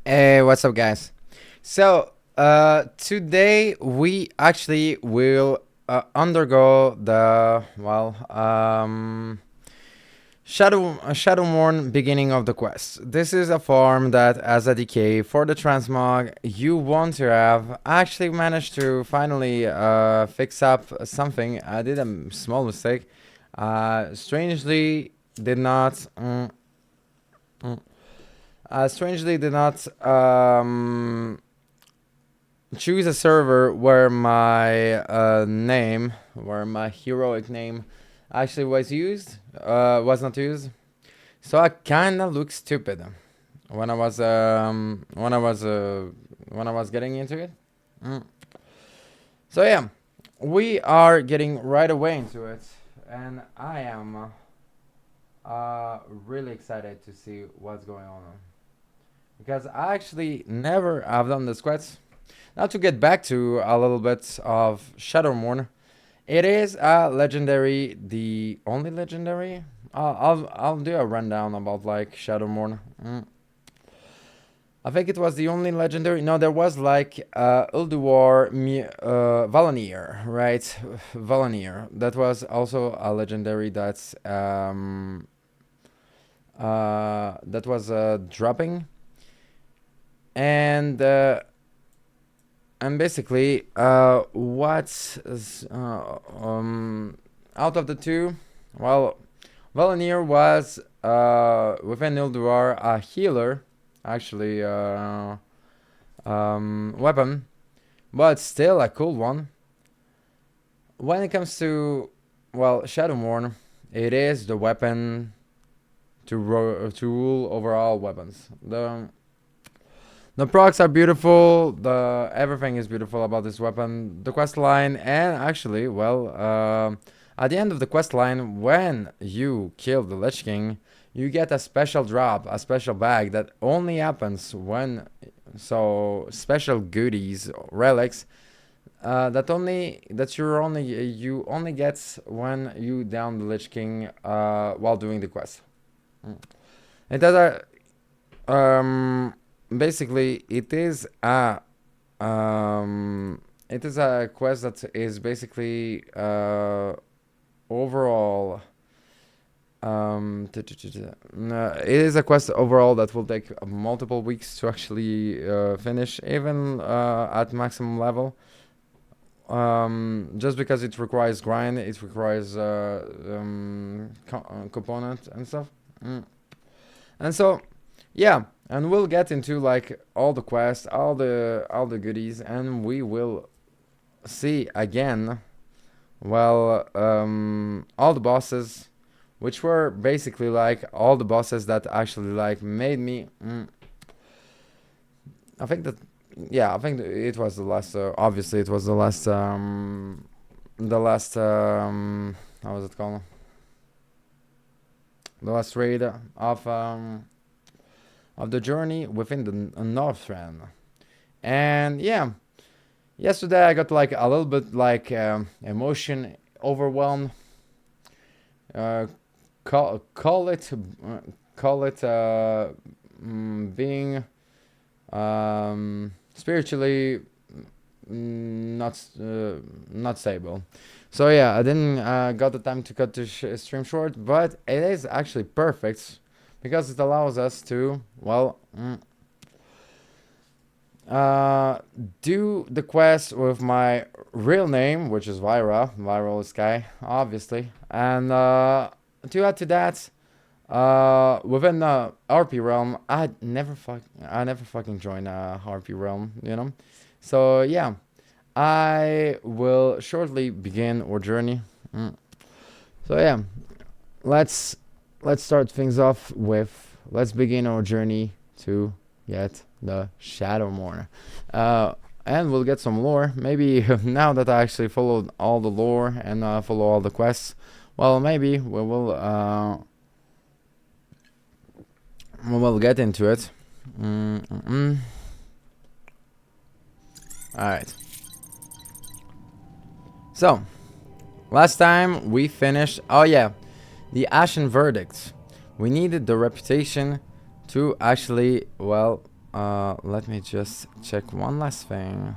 Hey, what's up, guys? So, today we actually will undergo the Shadowmourne beginning of the quest. This is a farm that, as a decay for the transmog you want to have. I actually managed to finally fix up something. I did a small mistake. Strangely, did not. Strangely, did not choose a server where my where my heroic name actually was not used. So I kind of look stupid when I was getting into it. Mm. So yeah, we are getting right away into it, and I am really excited to see what's going on because I actually never have done this quest. Now to get back to a little bit of Shadowmourne, it is a legendary, the only legendary. I'll do a rundown about like Shadowmourne. I think it was the only legendary. No, there was like Ulduar Valanier, right? Valanier. That was also a legendary that was dropping, and basically, what's out of the two? Well, Valanier was within Ilduar a healer, actually, weapon, but still a cool one. When it comes to Shadowmourne, it is the weapon to rule over all weapons. The procs are beautiful. The everything is beautiful about this weapon. The quest line, and actually, at the end of the quest line, when you kill the Lich King, you get a special drop, a special bag that only happens when special goodies, relics you only get when you down the Lich King while doing the quest. It does basically it is a quest that is basically overall it is a quest overall that will take multiple weeks to actually finish, even at maximum level, just because it requires grind, it requires component and stuff. And so yeah, and we'll get into like all the quests, all the goodies, and we will see again all the bosses, which were basically like all the bosses that actually like made me I think that I think it was the last obviously it was the last how was it called, the last raid of the journey within the Northrend. And yeah, yesterday I got like a little bit like emotion overwhelmed. Call it being spiritually not stable. So yeah, I didn't got the time to cut the stream short, but it is actually perfect because it allows us to do the quest with my real name, which is Vyrah, Viral Sky, obviously, and to add to that, within the RP realm, I never fucking joined RP realm, you know. So yeah, I will shortly begin our journey. So yeah, let's start things off with, let's begin our journey to get the Shadowmourne. And we'll get some lore. Maybe now that I actually followed all the lore and follow all the quests, well, maybe we will get into it. Alright. So, last time we finished, oh yeah, the Ashen Verdict. We needed the reputation to actually, let me just check one last thing.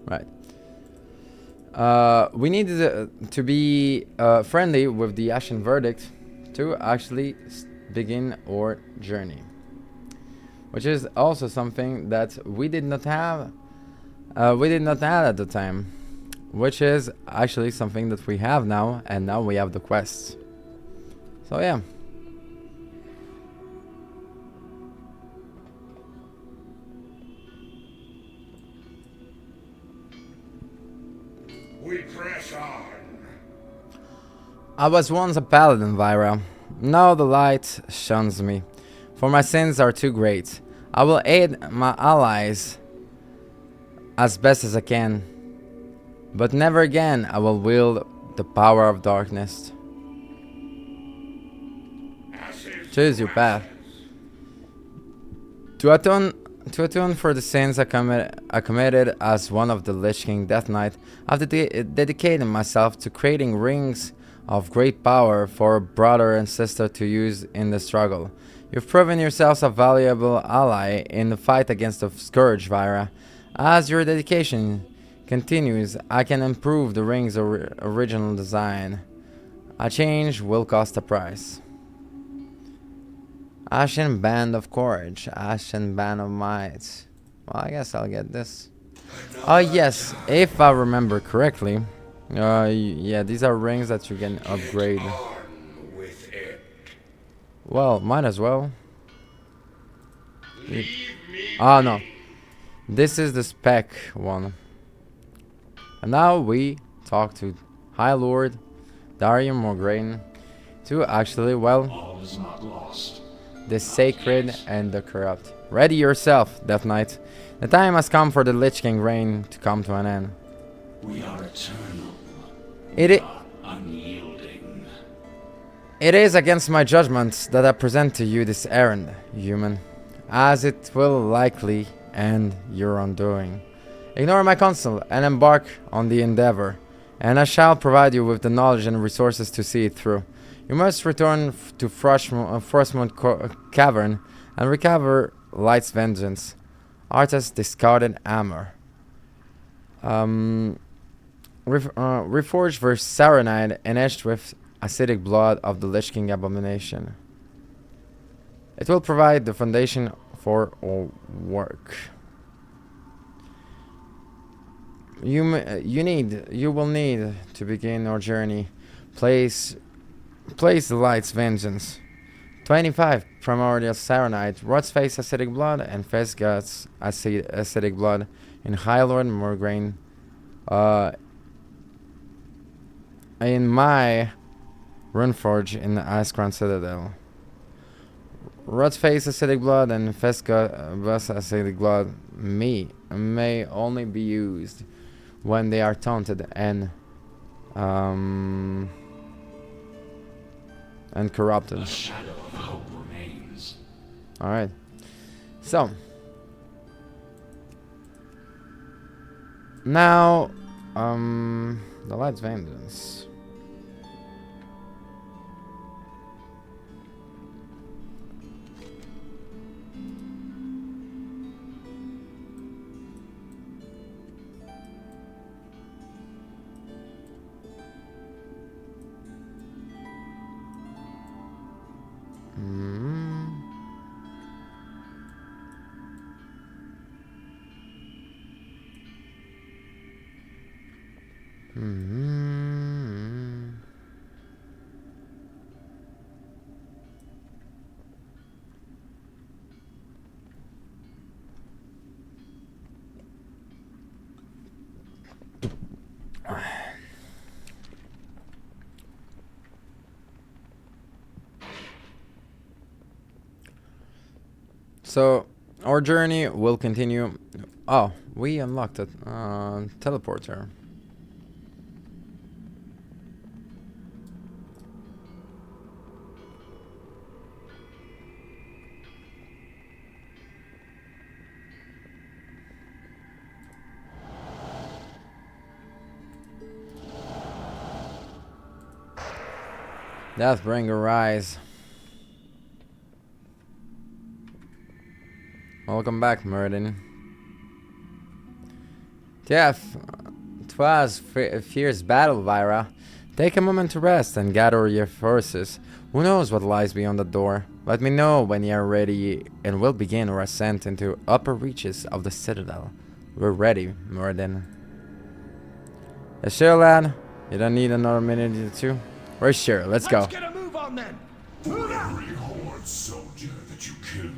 Right. We needed to be friendly with the Ashen Verdict to actually begin our journey, which is also something that we did not have. We did not have at the time, which is actually something that we have now, and now we have the quests. So yeah. We press on. I was once a paladin, Vyrah. Now the light shuns me, for my sins are too great. I will aid my allies as best as I can, but never again I will wield the power of darkness. Choose your path. To atone for the sins I committed as one of the Lich King Death Knight, I've dedicated myself to creating rings of great power for brother and sister to use in the struggle. You've proven yourselves a valuable ally in the fight against the Scourge, Vyrah. As your dedication continues, I can improve the ring's original design. A change will cost a price. Ashen Band of Courage, Ashen Band of Might. Well, I guess I'll get this. Oh yes, if I remember correctly. Yeah, these are rings that you can upgrade. Well, might as well. Oh no, this is the spec one. And now we talk to High Lord Darian Morgraine to actually, well, All is not lost. the sacred and the corrupt. Ready yourself, Death Knight. The time has come for the Lich King reign to come to an end. We are eternal. It Unyielding. is against my judgments that I present to you this errand, human, as it will likely end your undoing. Ignore my counsel and embark on the endeavor, and I shall provide you with the knowledge and resources to see it through. You must return to Frostmourne Cavern and recover Light's Vengeance, Arthas' discarded armor. Reforged versus Saronite and etched with acidic blood of the Lich King abomination. It will provide the foundation for our work. You will need to begin our journey. Place the Light's Vengeance. 25 Primordial Saronite, Rot's Face Acidic Blood, and Fesgut's Acidic Blood in High Lord Morgraine. In my Runeforge in the Icecrown Citadel. Rot's Face Acidic Blood and Fesgut's Acidic Blood may only be used when they are taunted and corrupted. A shadow of hope remains. Alright. So now the Light's Vengeance. So our journey will continue. Oh, we unlocked a teleporter. Deathbringer rise. Welcome back, Murden. Death. 'Twas a fierce battle, Vyrah. Take a moment to rest and gather your forces. Who knows what lies beyond the door? Let me know when you are ready, and we'll begin our ascent into upper reaches of the Citadel. We're ready, Murden. Yes, sure, lad. You don't need another minute or two. We're sure. Let's go. Let's get a move on then. For every Horde soldier that you killed,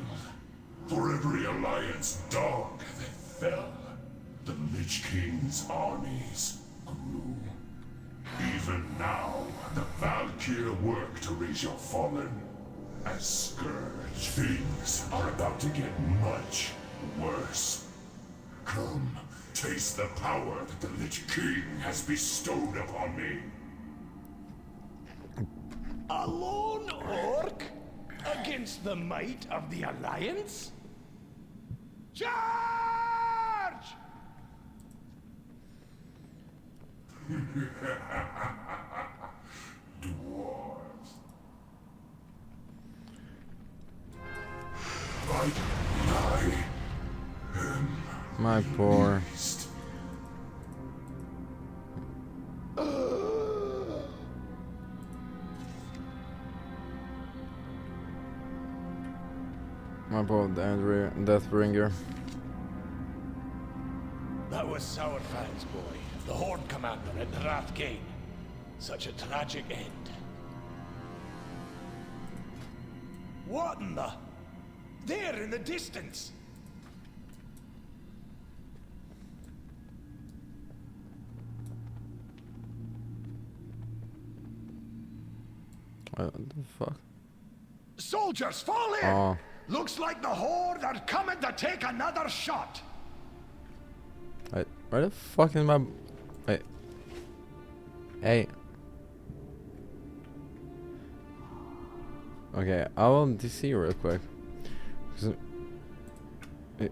for every Alliance dog that fell, the Lich King's armies grew. Even now, the Valkyr work to raise your fallen. As Scourge, things are about to get much worse. Come, taste the power that the Lich King has bestowed upon me. A lone orc against the might of the Alliance? Charge! Dwarves. I am My poor. beast. My poor Deathbringer. That was Sourfang's boy, the Horde commander at the Rathgate. Such a tragic end. What in the... There in the distance! What the fuck? Soldiers, fall in! Oh. Looks like the Horde are coming to take another shot! Wait, where the fuck is my... Wait. Hey. Okay, I will DC real quick. What the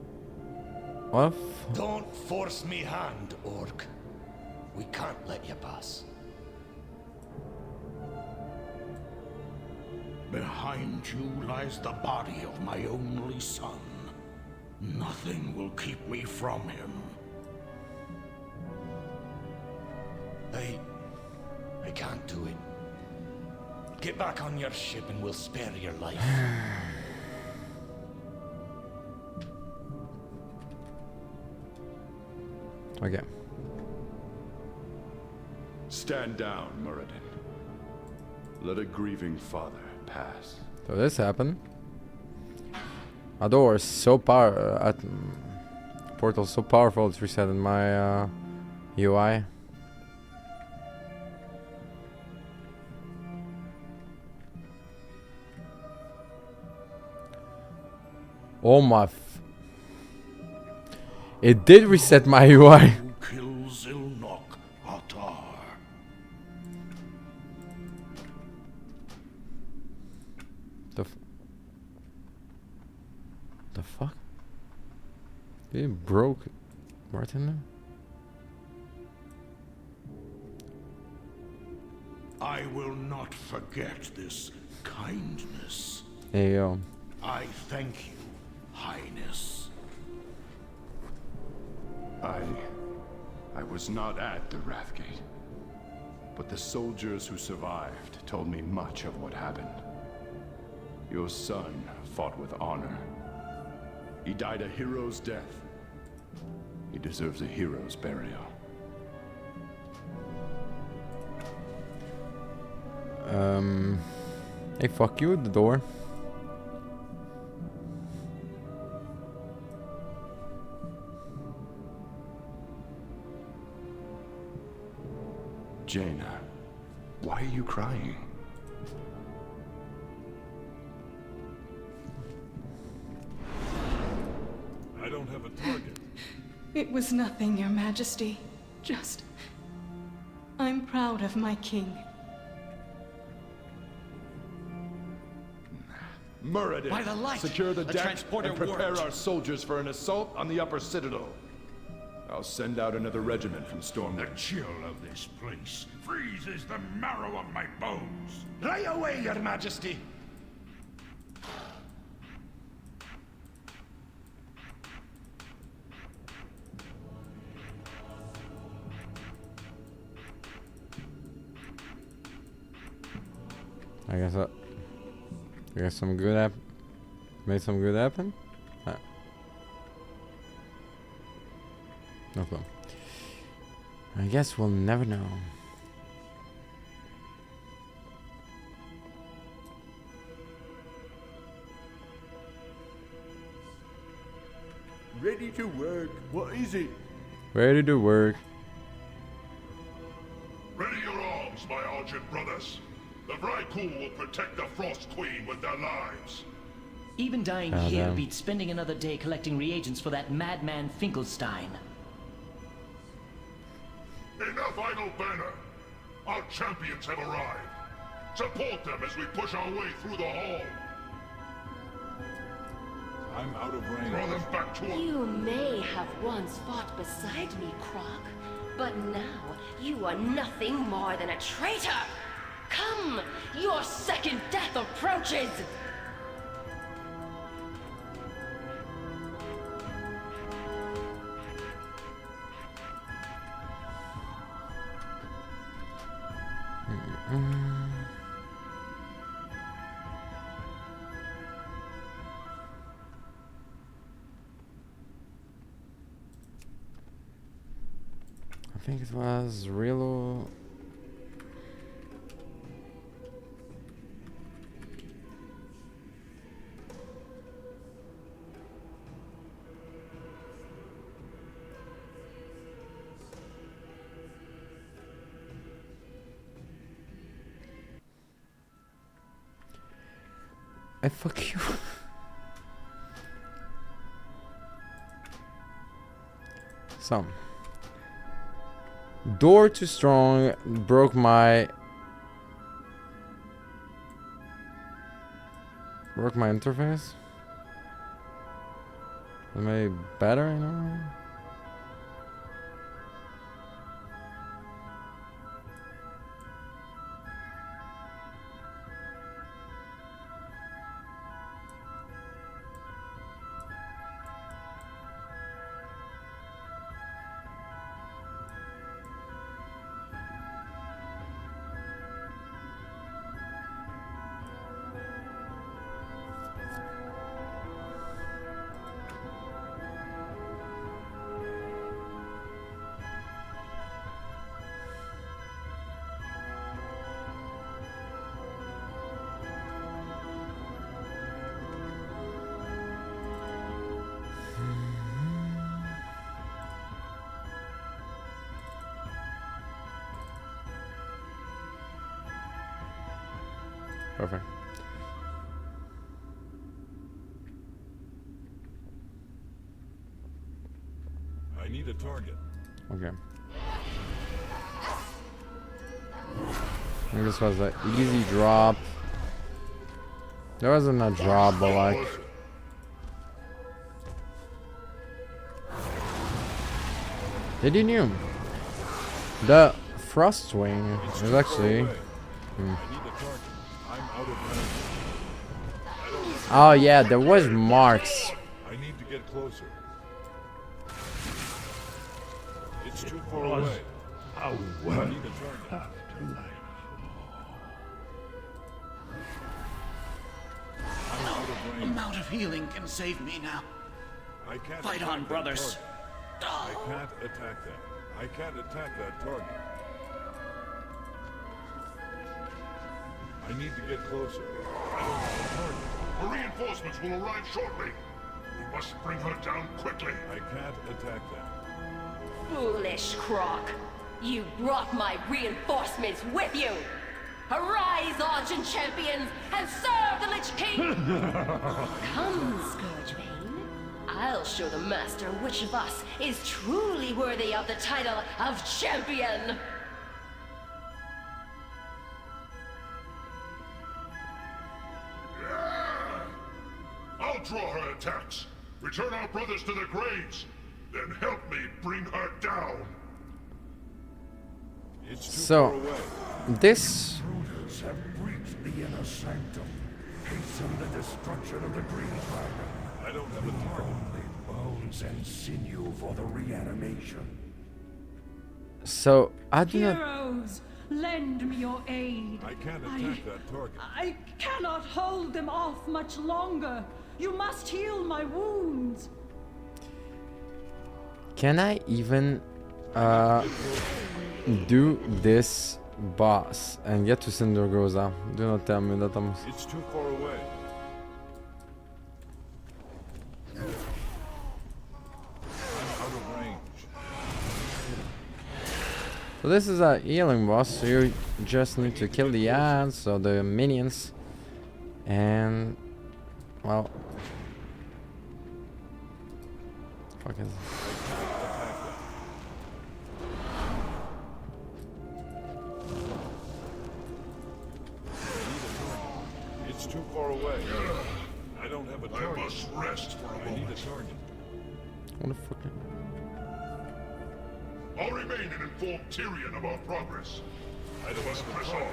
f... Don't force me hand, orc. We can't let you pass. Behind you lies the body of my only son. Nothing will keep me from him. I can't do it. Get back on your ship and we'll spare your life. Okay. Stand down, Muradin. Let a grieving father pass. So this happened. A door is so portal so powerful it's resetting my UI. Oh my! It did reset my UI. Who kills Ilnok Atar? The fuck? He broke Martin. I will not forget this kindness. There you go. I thank you, Highness. I was not at the Wrathgate, but the soldiers who survived told me much of what happened. Your son fought with honor. He died a hero's death. He deserves a hero's burial. Hey, fuck you, the door. Jaina, why are you crying? I don't have a target. It was nothing, Your Majesty. Just... I'm proud of my king. Muradin, By the light! secure the The deck transporter and prepare worked. our soldiers for an assault on the upper citadel. I'll send out another regiment from The Stormwind. chill of this place freezes the marrow of my bones. Lay away, your majesty. I guess some good made some good happen. No clue. I guess we'll never know. Ready to work. What is it? Ready to work. Ready your arms, my argent brothers. The Vrykul will protect the Frost Queen with their lives. Even dying Oh, here damn. beats spending another day collecting reagents for that madman Finkelstein. Enough idle banner. Our champions have arrived. Support them as we push our way through the hall. I'm out of range. Draw them back to us. You may have once fought beside me, Croc, but now you are nothing more than a traitor! Come! Your second death approaches! I think it was Rilo. Fuck you. So. Door too strong broke my interface. Maybe better, you know? Perfect. I need a target. Okay. I think this was an easy drop. There wasn't a drop, but like. Did you knew? The Frost Wing is actually. I need a target. I'm out of range. Oh yeah, there was marks. I need to get closer. It's too far away. How I well need a target. I'm out of range. amount of healing can save me now. I can't Fight attack on, that brothers. target. I can't attack that. I can't attack that target. I need to get closer. I don't have a target. The reinforcements will arrive shortly. We must bring her down quickly. I can't attack that. Foolish Croc! You brought my reinforcements with you! Arise, Argent Champions, and serve the Lich King! Come, Scourgebane. I'll show the Master which of us is truly worthy of the title of Champion! I'll draw her attacks. Return our brothers to their graves. Then help me bring her So, this Intruders have breached the inner sanctum. Hasten the destruction of the Green Dragon. I don't have a target. Only bones and sinew for the reanimation. So I do not. Heroes, lend me your aid. I can't attack that target. I cannot hold them off much longer. You must heal my wounds. Can I even do this boss and get to Cindergoza? Do not tell me that I'm. It's too far away. I'm out of range. So this is a healing boss. So you just need to kill the ants or the minions, and well, fuck is. It's too far away. I don't have a I target. must rest for a I need a moment. target. What the fuck? I'll remain and inform Tyrion of our progress. I don't Must have a press target.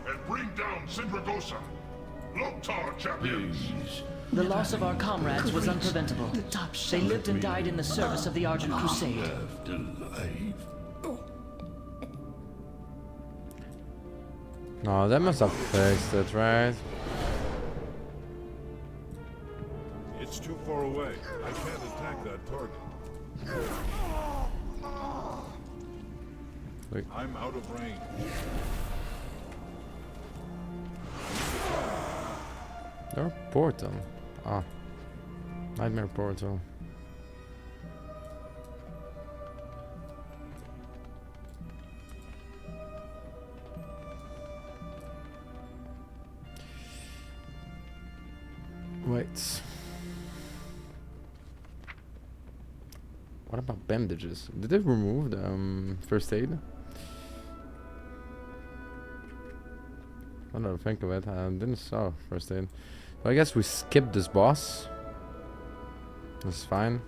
on and bring down Sindragosa. Loktar champions. The loss of our comrades was unpreventable. They lived and died in the service of the Argent Crusade. No, that must have fixed it, right? It's too far away. I can't attack that target. Wait. I'm out of range. There portal. Ah, nightmare portal. Wait. What about bandages? Did they remove the first aid? I don't think of it. I didn't saw first aid. So I guess we skip this boss. That's fine.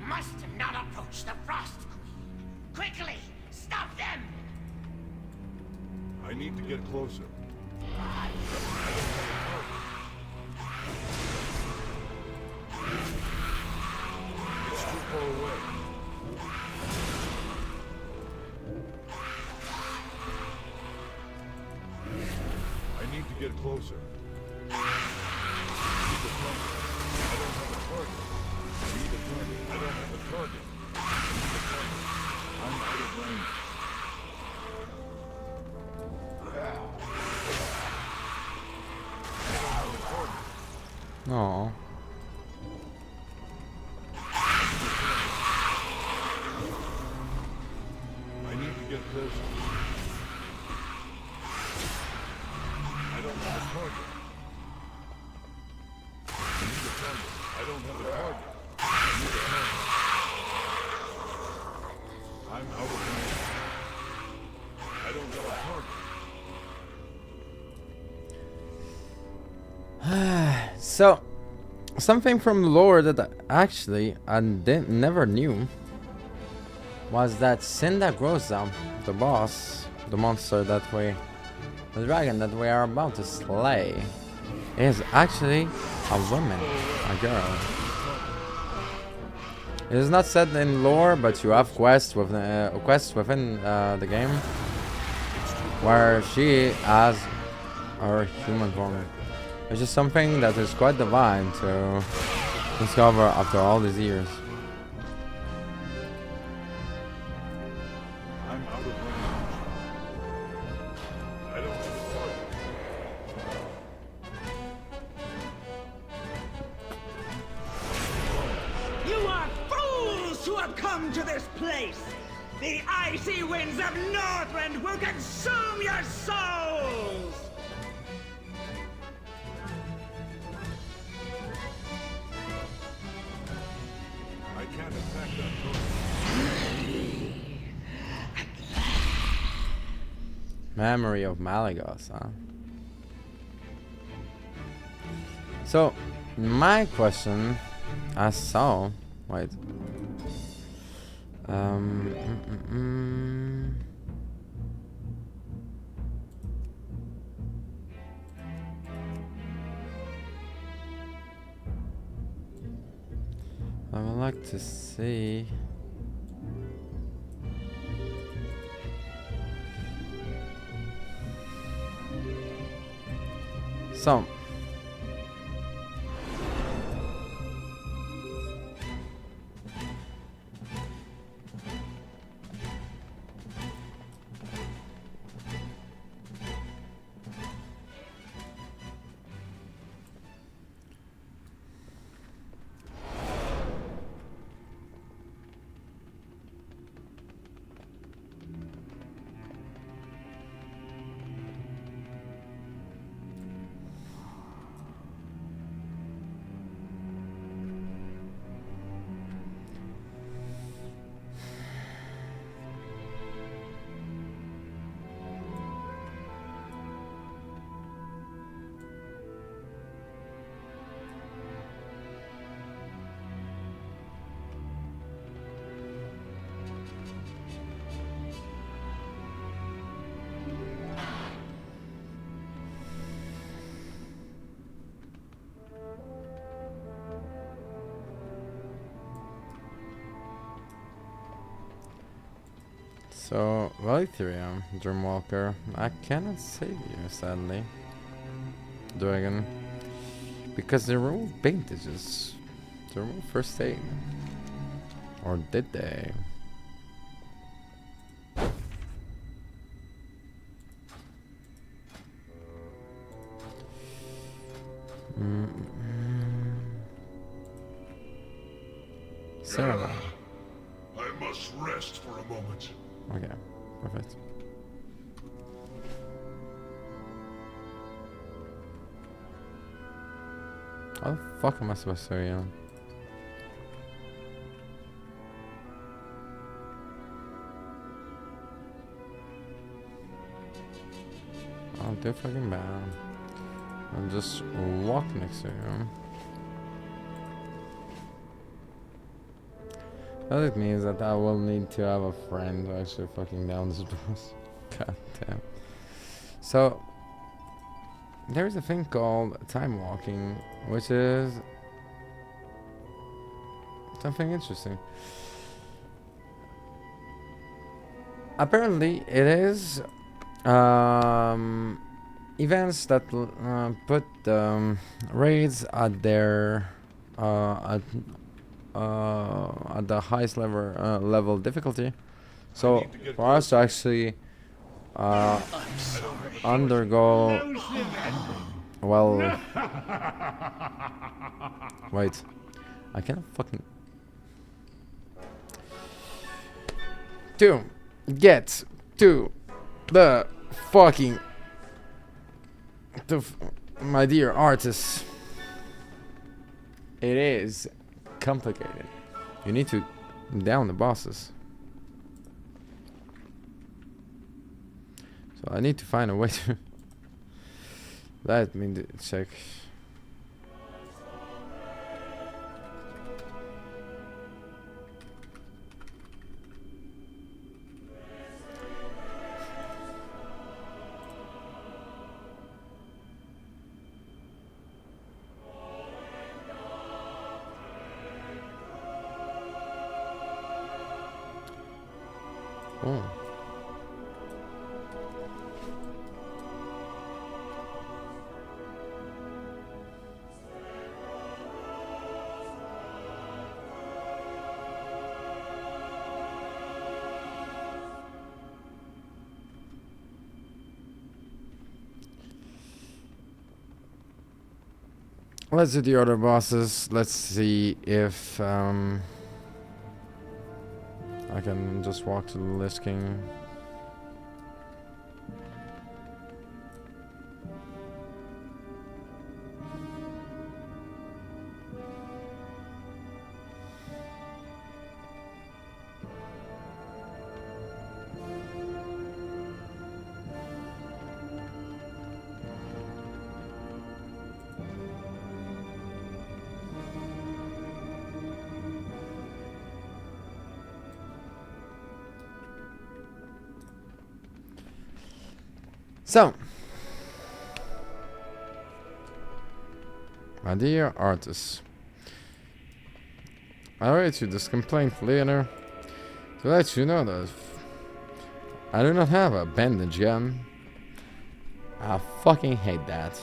Must not approach the Frost Queen. Quickly, stop them! I need to get closer. It's too far away. I need to get closer. I need a target. I don't have a target. I need a target. I don't have a target. I need a target. I'm out of range. No. I need to get closer. I don't have a target. I need a target. I don't have a target. I need a target. I'm out of range. I don't have a target. So, something from the lore that actually I never knew was that Cindergoza, the boss, the monster that the dragon that we are about to slay, is actually a woman, a girl. It is not said in lore, but you have quests within the game where she has her human form. It's just something that is quite divine to discover after all these years. come to this place. The icy winds of Northrend will consume your souls! I can't attack that torch. Memory of Malagos, huh? So, my question, I saw. Wait. I would like to see. So. So, Vyrah, Dreamwalker, I cannot save you, sadly. Dragon. Because they removed bandages. They removed first aid. Or did they? Sarah. I must rest for a moment. Okay, perfect. How the fuck am I supposed to, I'm too fucking bad. I'll just walk next to you. That means that I will need to have a friend to actually fucking down this doors. God damn. So, there's a thing called time walking, which is something interesting. Apparently, it is events that put raids at their at the highest level difficulty. So for us to actually undergo, well, wait, I can't fucking to get to the fucking my dear artists. It is complicated. You need to down the bosses. So I need to find a way to let me check. Oh. Let's do the other bosses. Let's see if I can just walk to the Lich King. So, my dear artists, I write you this complaint later to let you know that I do not have a bandage gun. I fucking hate that.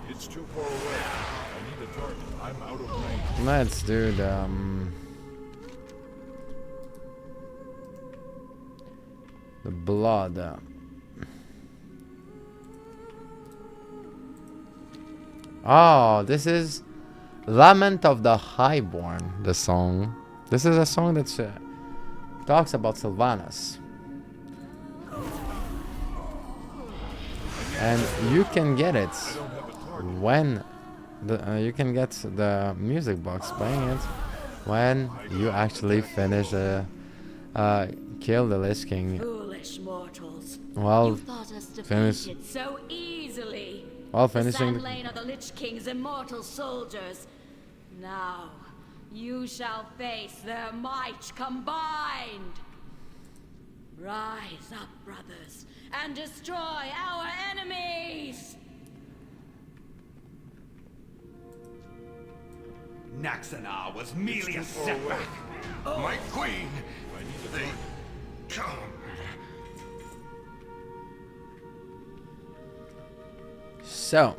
It's too far away. I need a target. I'm out of range. Let's do the blood. Oh, this is Lament of the Highborn, the song. This is a song that talks about Sylvanas. And you can get it when you can get the music box playing it when you actually finish kill the Lich King. Foolish mortals. Well, You thought us finish. defeated so easily. While The finishing. Sand Lane are the Lich King's immortal soldiers. Now, you shall face their might combined. Rise up, brothers, and destroy our enemies! Naxanar was merely a setback. My queen, they come. So.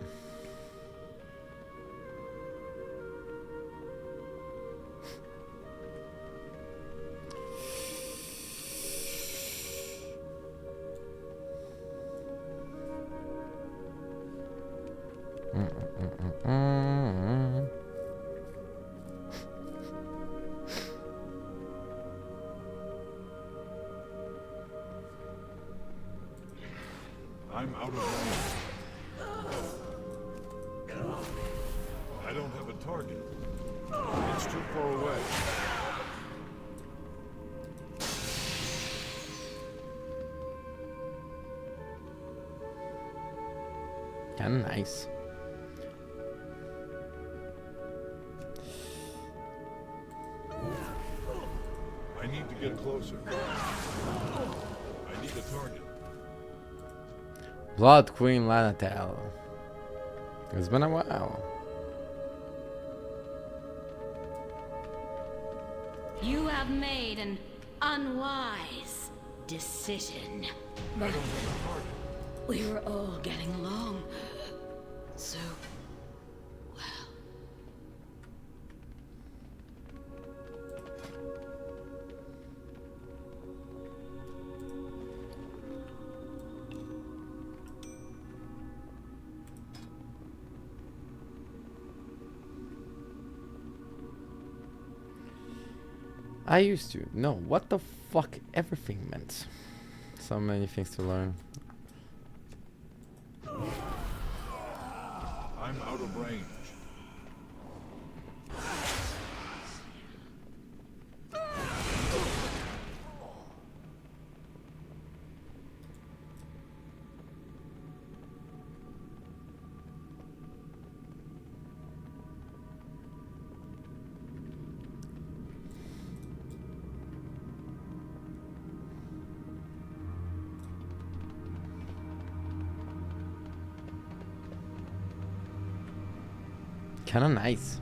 I'm out of range. I don't have a target. It's too far away. Kinda nice. I need to get closer. I need a target. Blood Queen Lanatel. It's been a while. You have made an unwise decision. But we were all getting along so well. I used to know what the fuck everything meant. So many things to learn. I'm out of range. Kinda nice.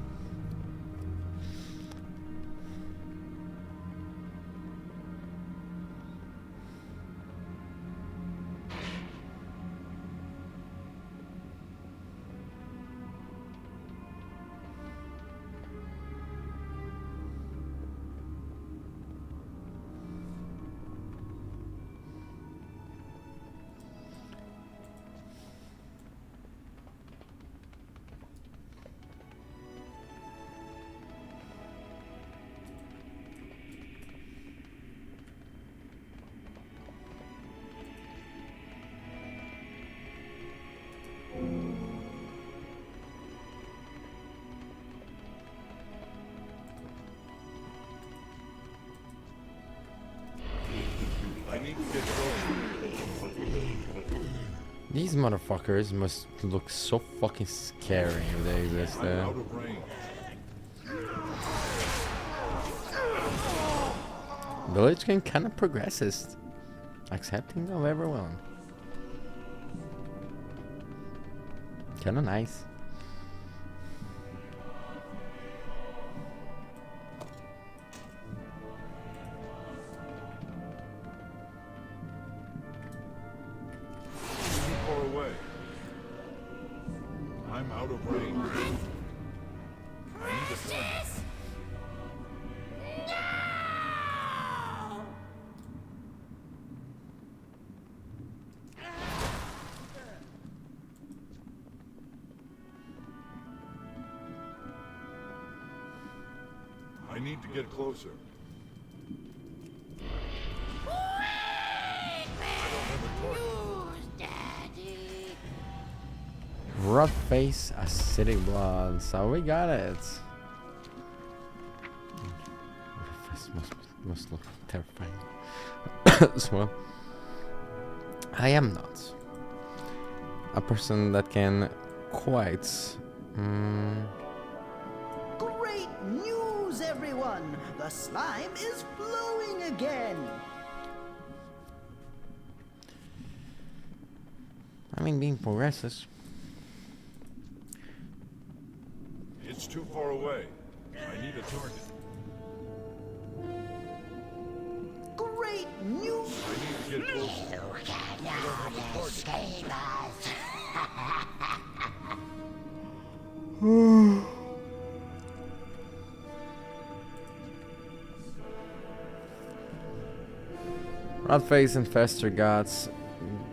These motherfuckers must look so fucking scary if they exist. I'm out of range. The Lich King kinda progresses, accepting of everyone. Kinda nice. Too far away. I'm out of range. I need a target. I need to get closer. Rough face, acidic blood. So we got it. This must look terrifying as well. I am not a person that can quite. Great news, everyone! The slime is flowing again! I mean, being progresses. It's too far away. I need a target. Great news! I need to get closer. I don't have a target. Rotface and Fester Gods.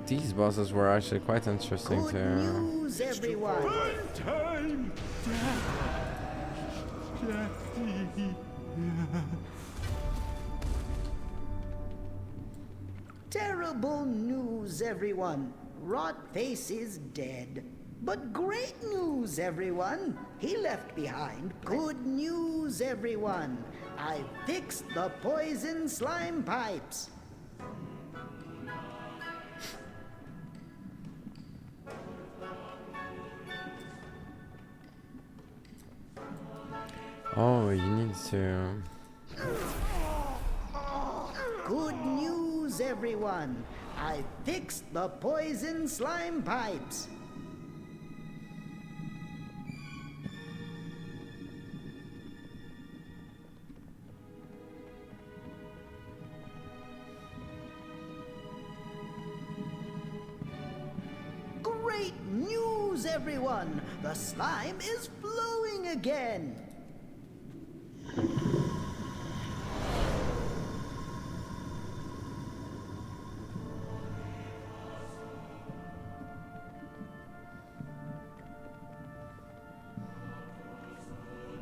These bosses were actually quite interesting Good too. news, everyone! Time! Terrible news, everyone. Rotface is dead. But great news, everyone. He left behind. Good news, everyone. I fixed the poison slime pipes. Oh, you need to. Good news, everyone. I fixed the poison slime pipes. Great news, everyone. The slime is flowing again.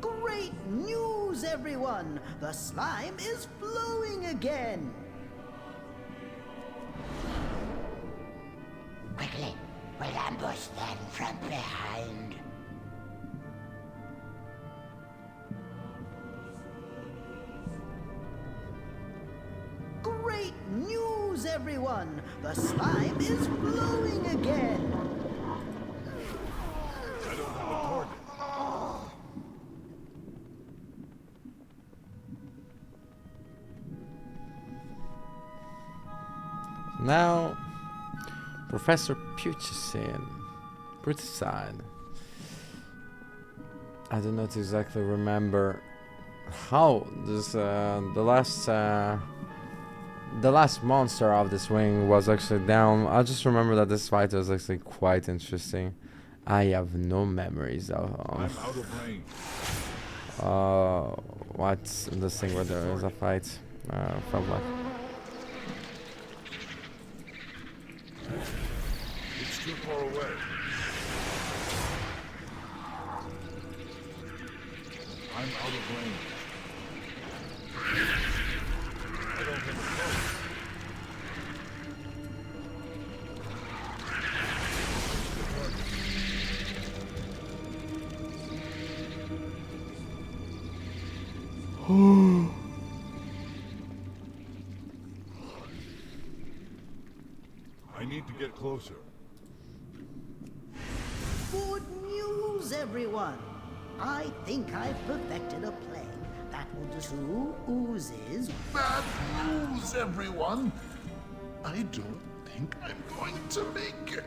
Great news, everyone! The slime is flowing again! Quickly, we'll ambush them from behind. Great news, everyone! The slime is flowing again! I don't have a target. Now, Professor Puticine. I do not exactly remember how this the last monster of this wing was actually down. I just remember that this fight was actually quite interesting. I have no memories of. I'm out of range. What's this thing where there is a fight? Felt like. It's too far away. I'm out of range. I don't have a target. I need to get closer. news, everyone. I think I've perfected a plan that will do oozes. Bad news, everyone. I don't think I'm going to make it.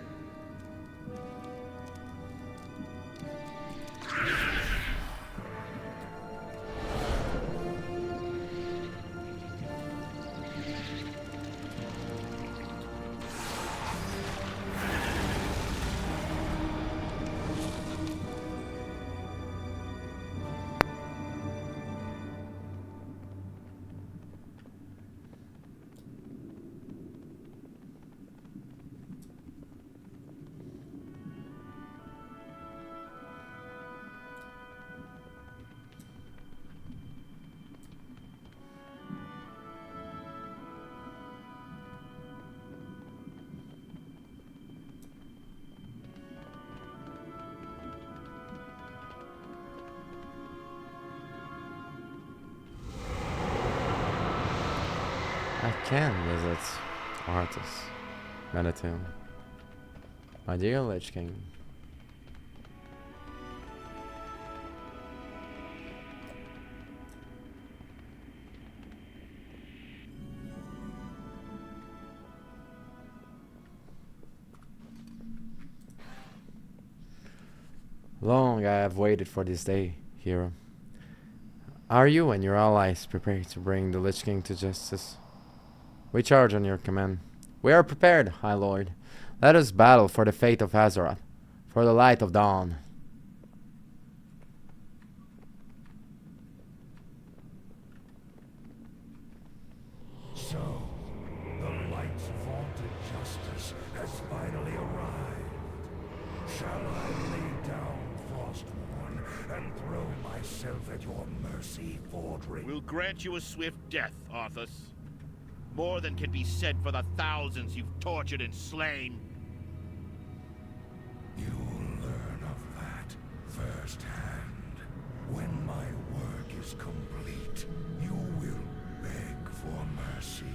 I can visit Artus, Manitou, my dear Lich King. Long I have waited for this day, hero. Are you and your allies prepared to bring the Lich King to justice? We charge on your command. We are prepared, High Lord. Let us battle for the fate of Azeroth, for the light of dawn. So, the light's vaunted justice has finally arrived. Shall I lay down Frostborn and throw myself at your mercy, Fordring? We'll grant you a swift death, Arthas. More than can be said for the thousands you've tortured and slain. You'll learn of that firsthand. When my work is complete, you will beg for mercy,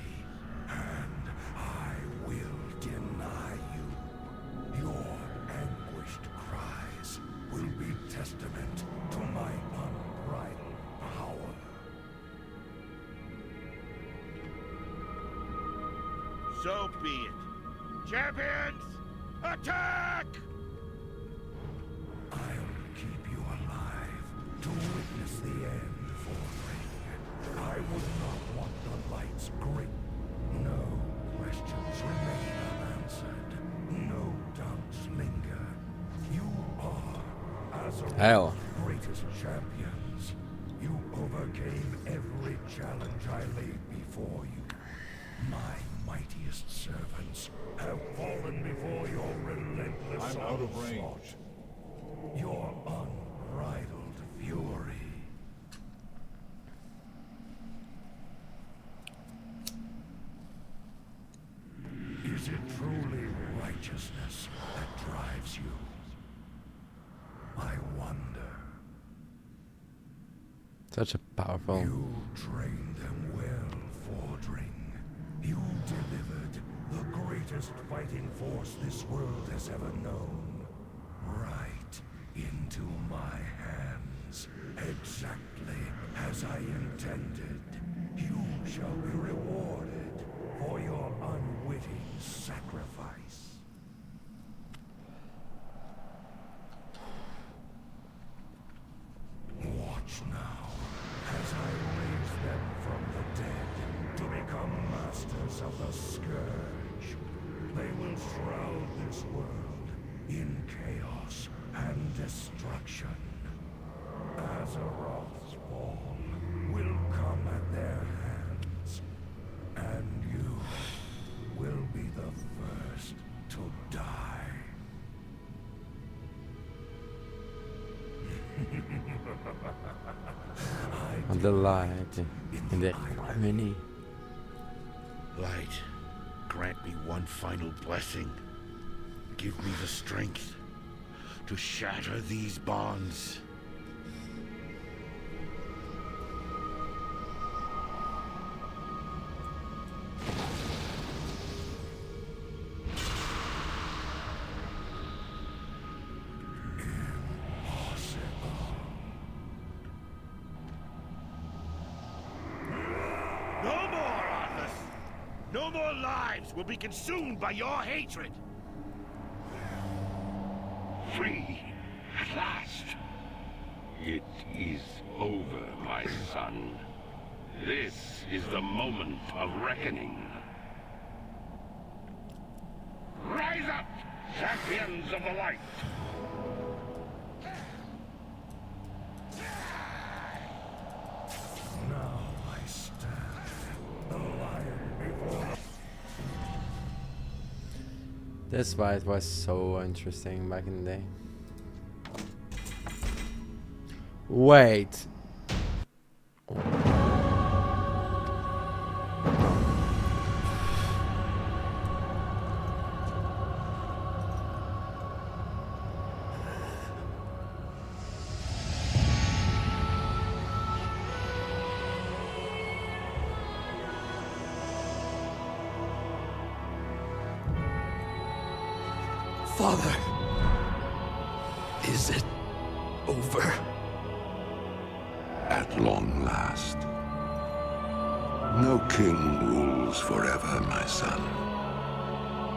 and I will deny you. Your anguished cries will be testament to my unbridled power. So be it. Champions, attack! I'll keep you alive to witness the end, Fordring. I would not want the light's great. No questions remain unanswered. No doubts linger. You are Hell. Azeroth's greatest champions. You overcame every challenge I laid before you. My mightiest servants have fallen before your relentless I'm out of range. onslaught. Your unbridled fury. Is it truly righteousness that drives you? I wonder. Such a powerful. You trained them well, Fordring. You delivered the greatest fighting force this world has ever known. Right into my hands. Exactly as I intended. You shall be rewarded for your unwitting sacrifice. Watch now as I raise them from the dead to become masters of the Scourge. They will shroud this world in chaos and destruction. Azeroth's fall will come at their hands, and you will be the first to die. The light in the harmony. Light, grant me one final blessing. Give me the strength to shatter these bonds. No more lives will be consumed by your hatred. Free, at last. It is over, my son. This is the moment of reckoning. Rise up, champions of the light! Now I stand, the lion before. This fight was so interesting back in the day. Wait. Father, is it over? At long last. No king rules forever, my son.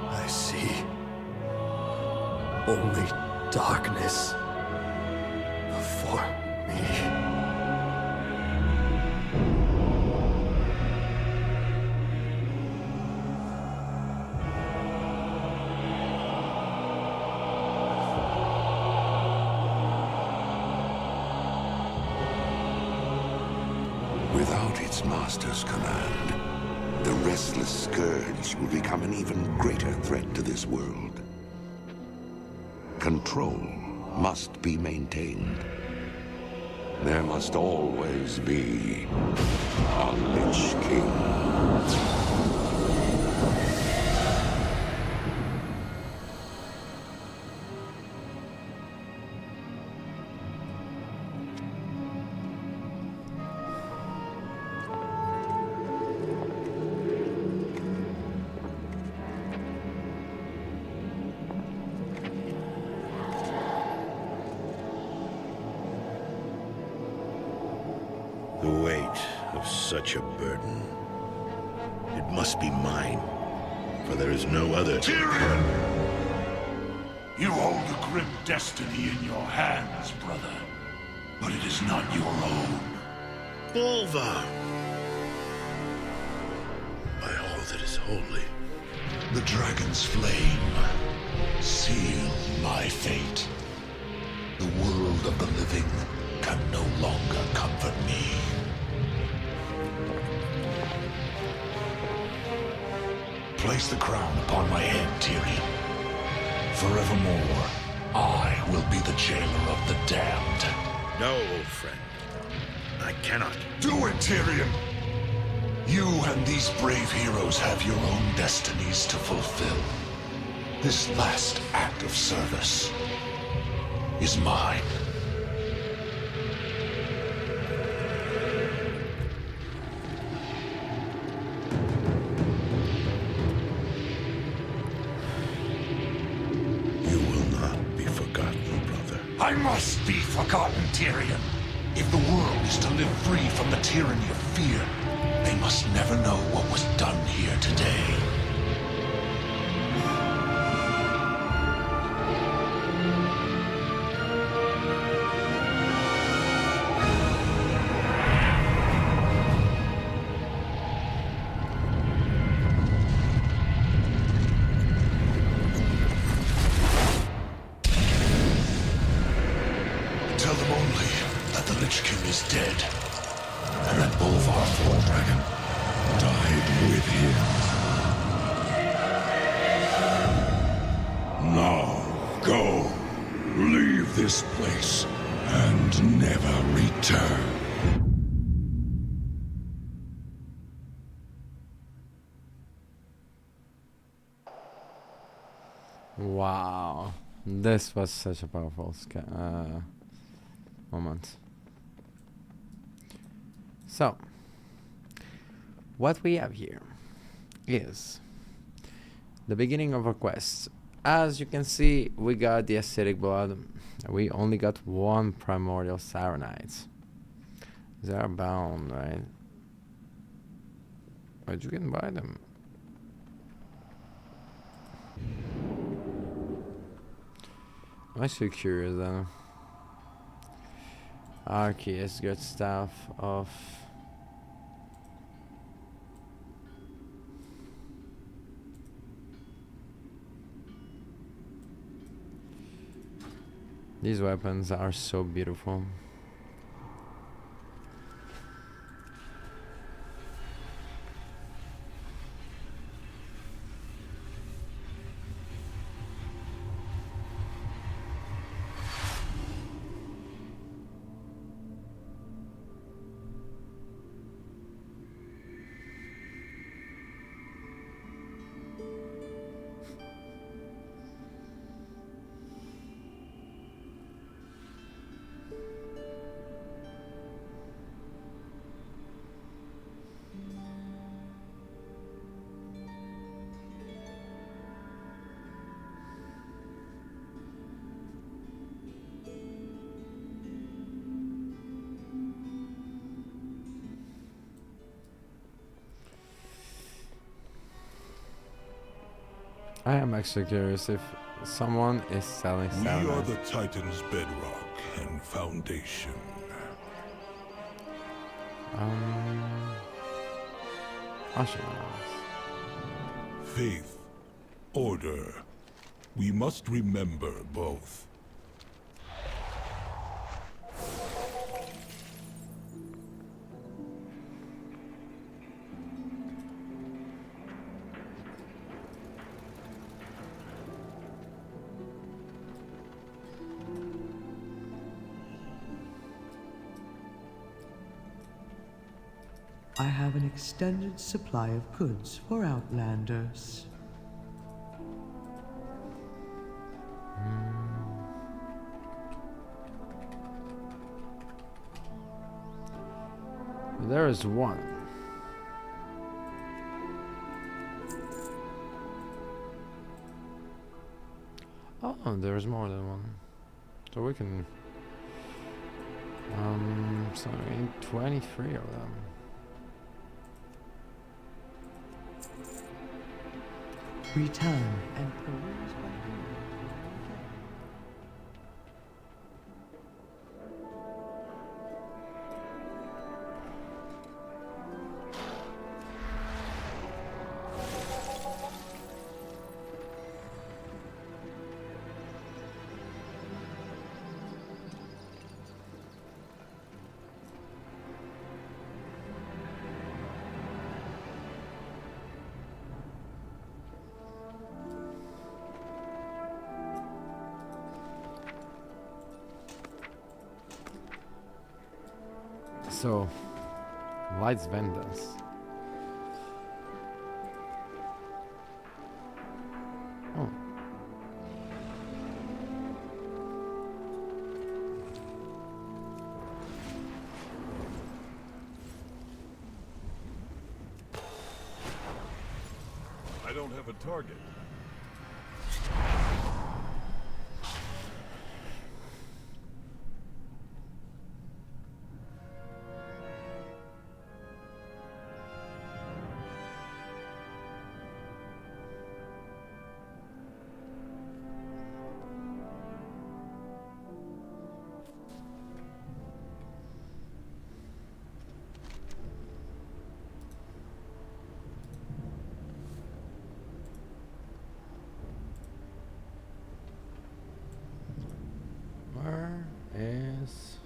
I see. Only darkness before me. Without its master's command, the restless scourge will become an even greater threat to this world. Control must be maintained. There must always be a Lich King. The weight of such a burden. It must be mine, for there is no other. Tyrion! You hold a grim destiny in your hands, brother. But it is not your own. Bulva! By all that is holy. The dragon's flame seal my fate. The world of the living can no longer comfort me. Place the crown upon my head, Tyrion. Forevermore, I will be the jailer of the damned. No, old friend. I cannot. Do it, Tyrion! You and these brave heroes have your own destinies to fulfill. This last act of service is mine. I must be forgotten, Tyrion. If the world is to live free from the tyranny of fear, they must never know what was done here today. Tell them only that the Lich King is dead, and that Bolvar Dragon died with him. Now, go. Leave this place, and never return. Wow, this was such a powerful moment. So, what we have here is the beginning of our quest. As you can see, we got the acidic blood. We only got one primordial Saronite. They are bound, right? But you can buy them. I'm actually curious then. Archie is good stuff of. These weapons are so beautiful. I am actually curious if someone is selling We are salmon. the Titan's bedrock and foundation. Ashanas. Faith, order. We must remember both. I have an extended supply of goods for Outlanders. There is one. Oh, there's more than one. So we can. So we need 23 of them. Return and peruse my So, lights vendors. Oh. I don't have a target. Where is...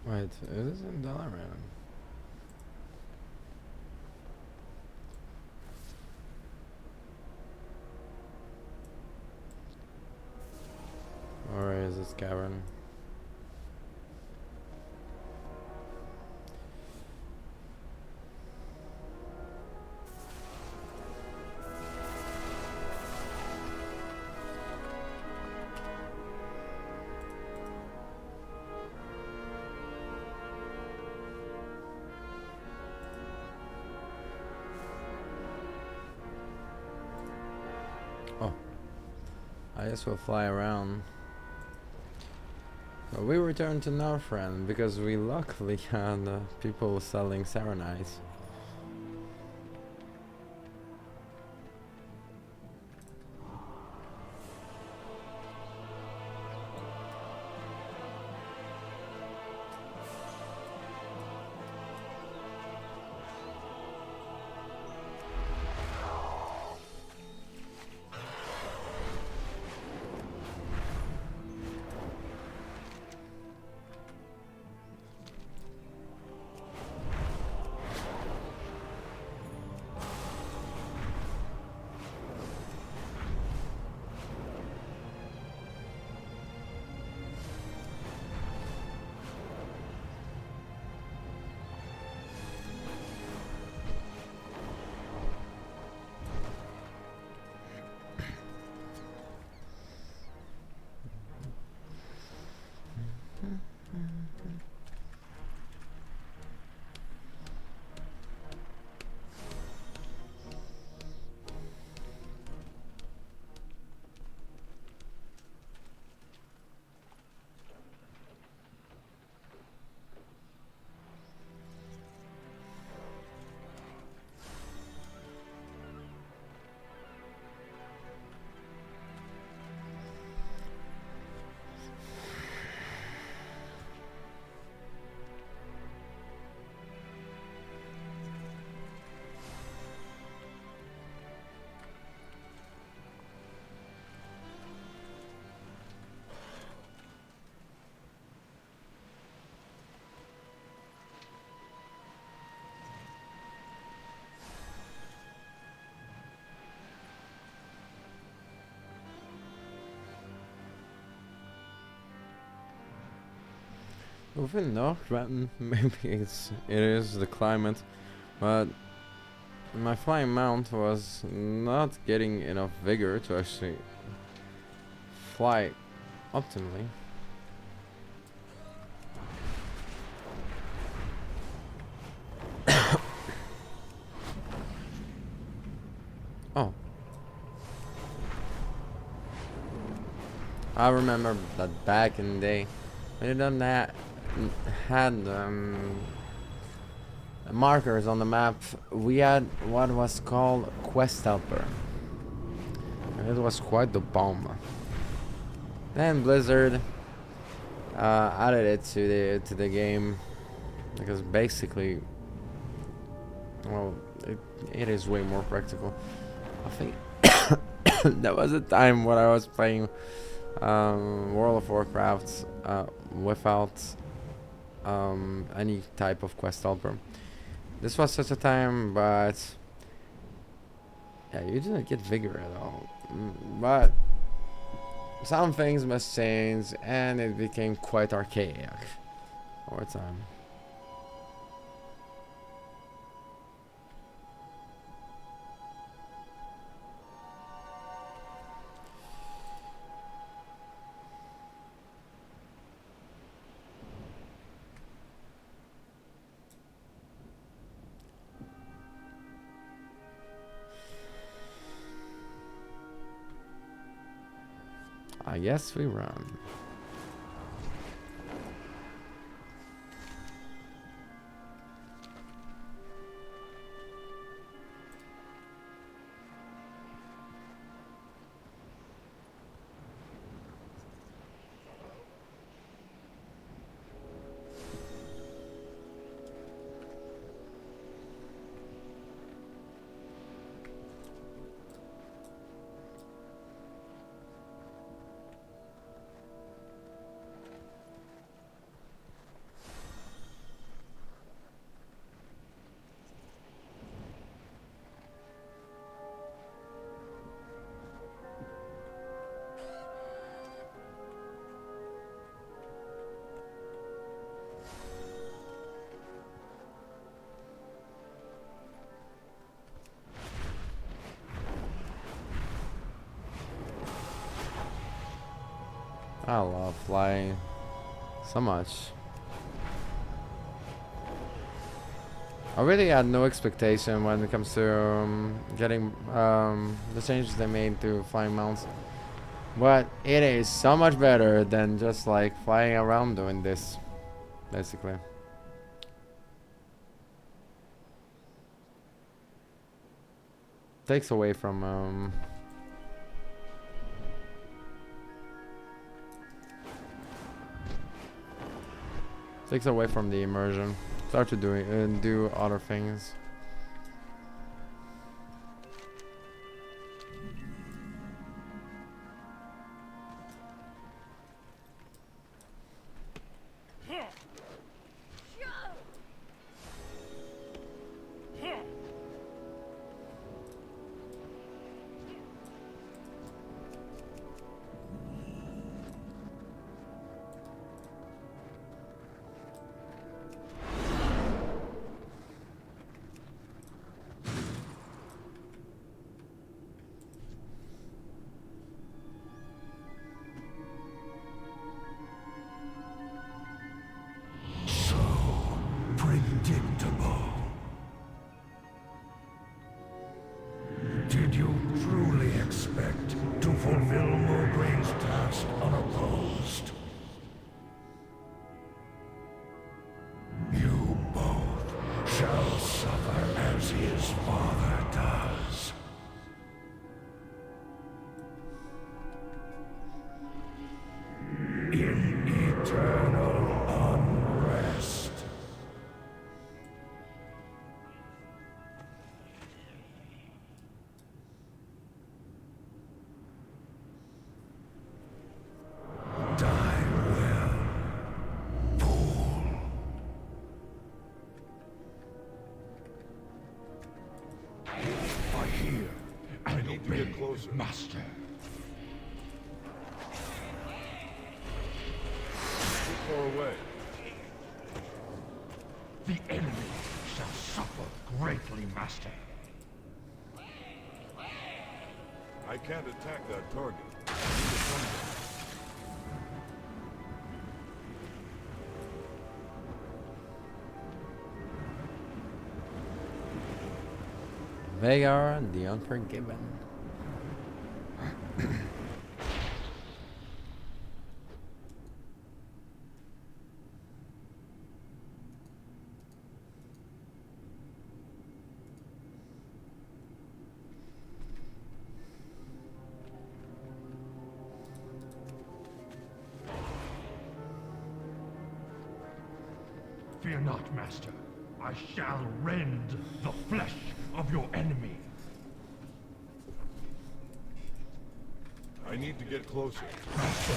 Wait, is this in Dalaran? Or is this cavern? Oh, I guess we'll fly around. So we return to Northrend because we luckily had people selling Serenites. Within Northrend, maybe it is the climate, but my flying mount was not getting enough vigor to actually fly optimally. Oh. I remember that back in the day, when you done that, had markers on the map, we had what was called Quest Helper. And it was quite the bomb. Then Blizzard added it to the game because basically, well, it is way more practical. I think there was a time when I was playing World of Warcraft without any type of quest helper. This was such a time, but yeah, you didn't get vigor at all. But some things must change, and it became quite archaic over time. I guess we run. I love flying so much. I really had no expectation when it comes to getting the changes they made to flying mounts. But it is so much better than just like flying around doing this, basically. Takes away from the immersion. Start to do other things. Predictable. Did you truly expect to fulfill Morgraine's task unopposed? You both shall suffer as his father does. In eternal unrest. Master. Too far away. The enemy shall suffer greatly, Master. I can't attack that target. Vyrah, the Unforgiven. Fear not, Master. I shall rend the flesh of your enemy. I need to get closer. Master,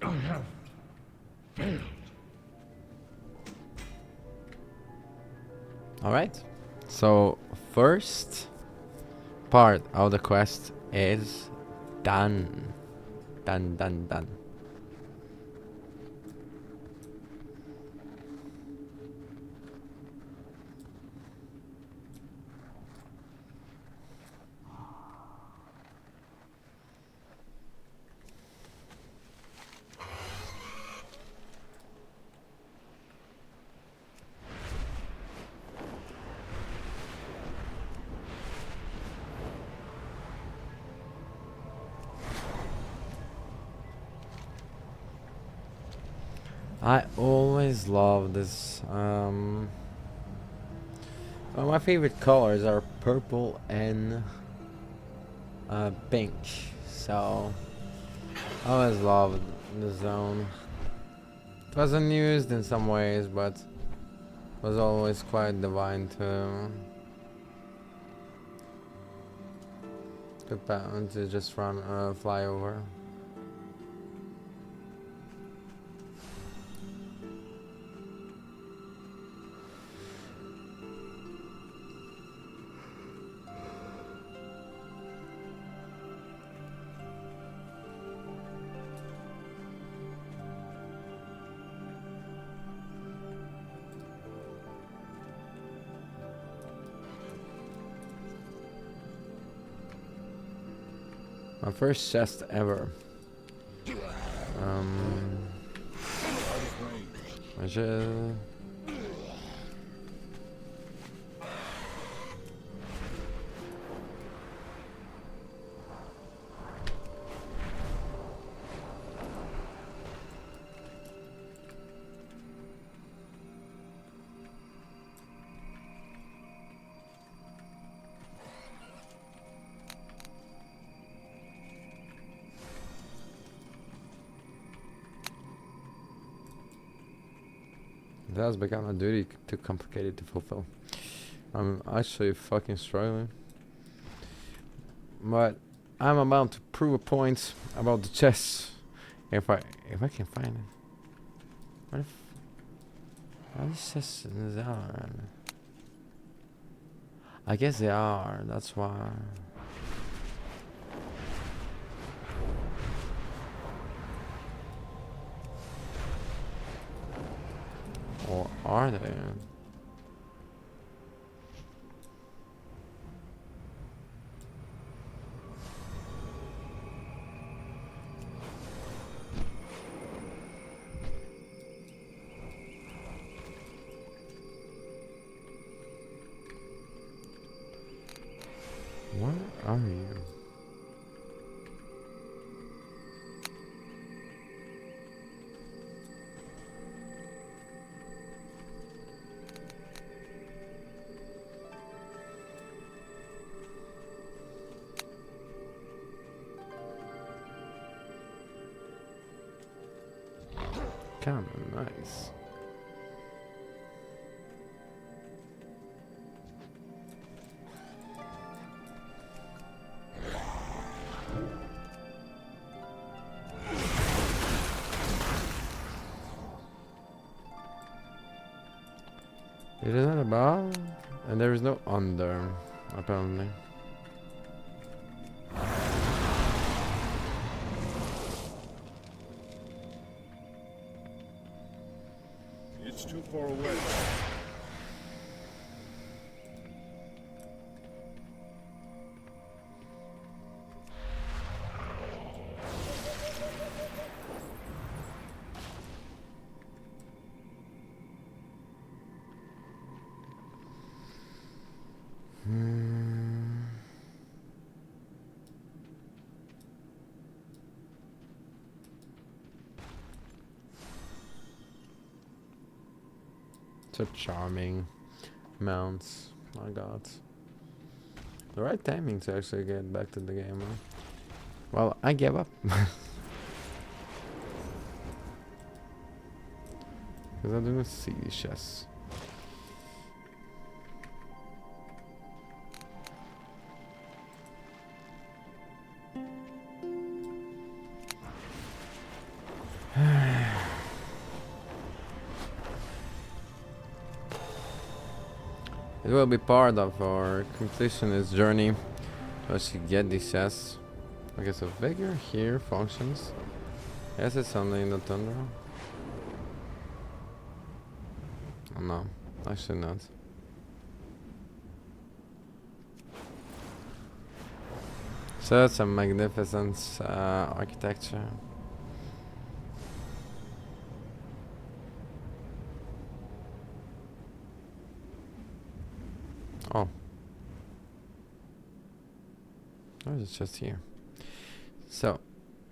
I have failed. Alright, so first part of the quest is done. Done. I always love this. Well, my favorite colors are purple and pink. So I always loved the zone. It wasn't used in some ways, but was always quite divine to just fly over. My first chest ever. Which is has become a duty too complicated to fulfill. I'm actually fucking struggling. But I'm about to prove a point about the chest. If I can find it. What if are these chests in the are? I guess they are, that's why. Or are they? Where are you? Kinda nice. It is not above, and there is no under, apparently. It's too far away. So charming mounts. My god. The right timing to actually get back to the game, huh? Well, I gave up. Because I didn't see these chests. It will be part of our completionist journey to actually get these chests. Okay, so Vigor here functions. Yes, it's only in the tundra. Oh no, actually not. So it's a magnificent architecture. Oh. Oh, it's just here. So,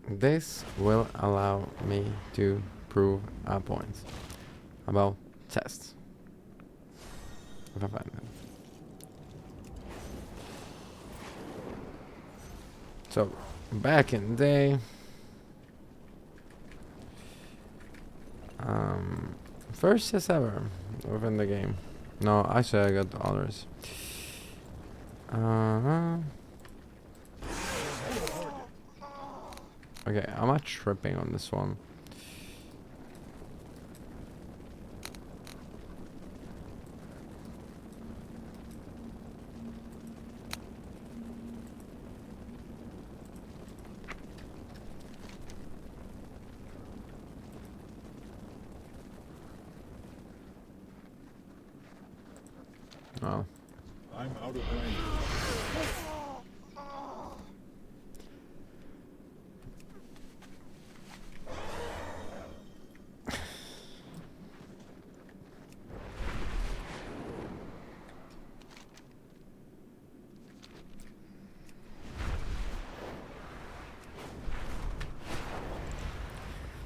this will allow me to prove a point about chests. If I find it. So, back in the day, first chest ever within the game. No, actually I got others. Okay, I'm not tripping on this one. Oh. I'm out of range.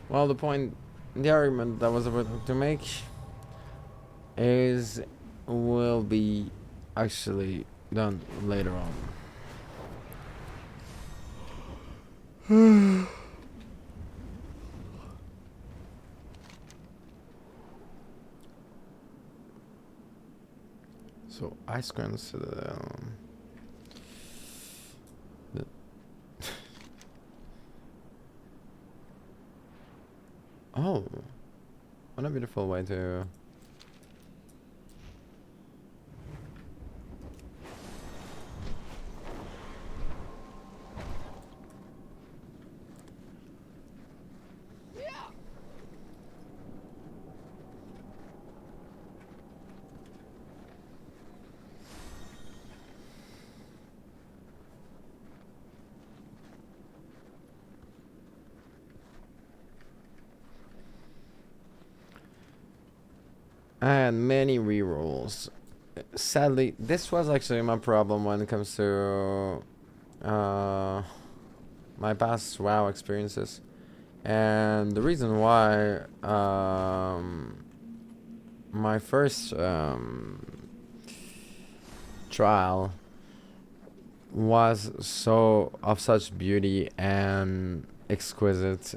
Well, the argument that I was about to make is will be actually done later on. ice creams. Oh, what a beautiful way to. And many rerolls. Sadly, this was actually my problem when it comes to my past WoW experiences. And the reason why my first trial was so of such beauty and exquisite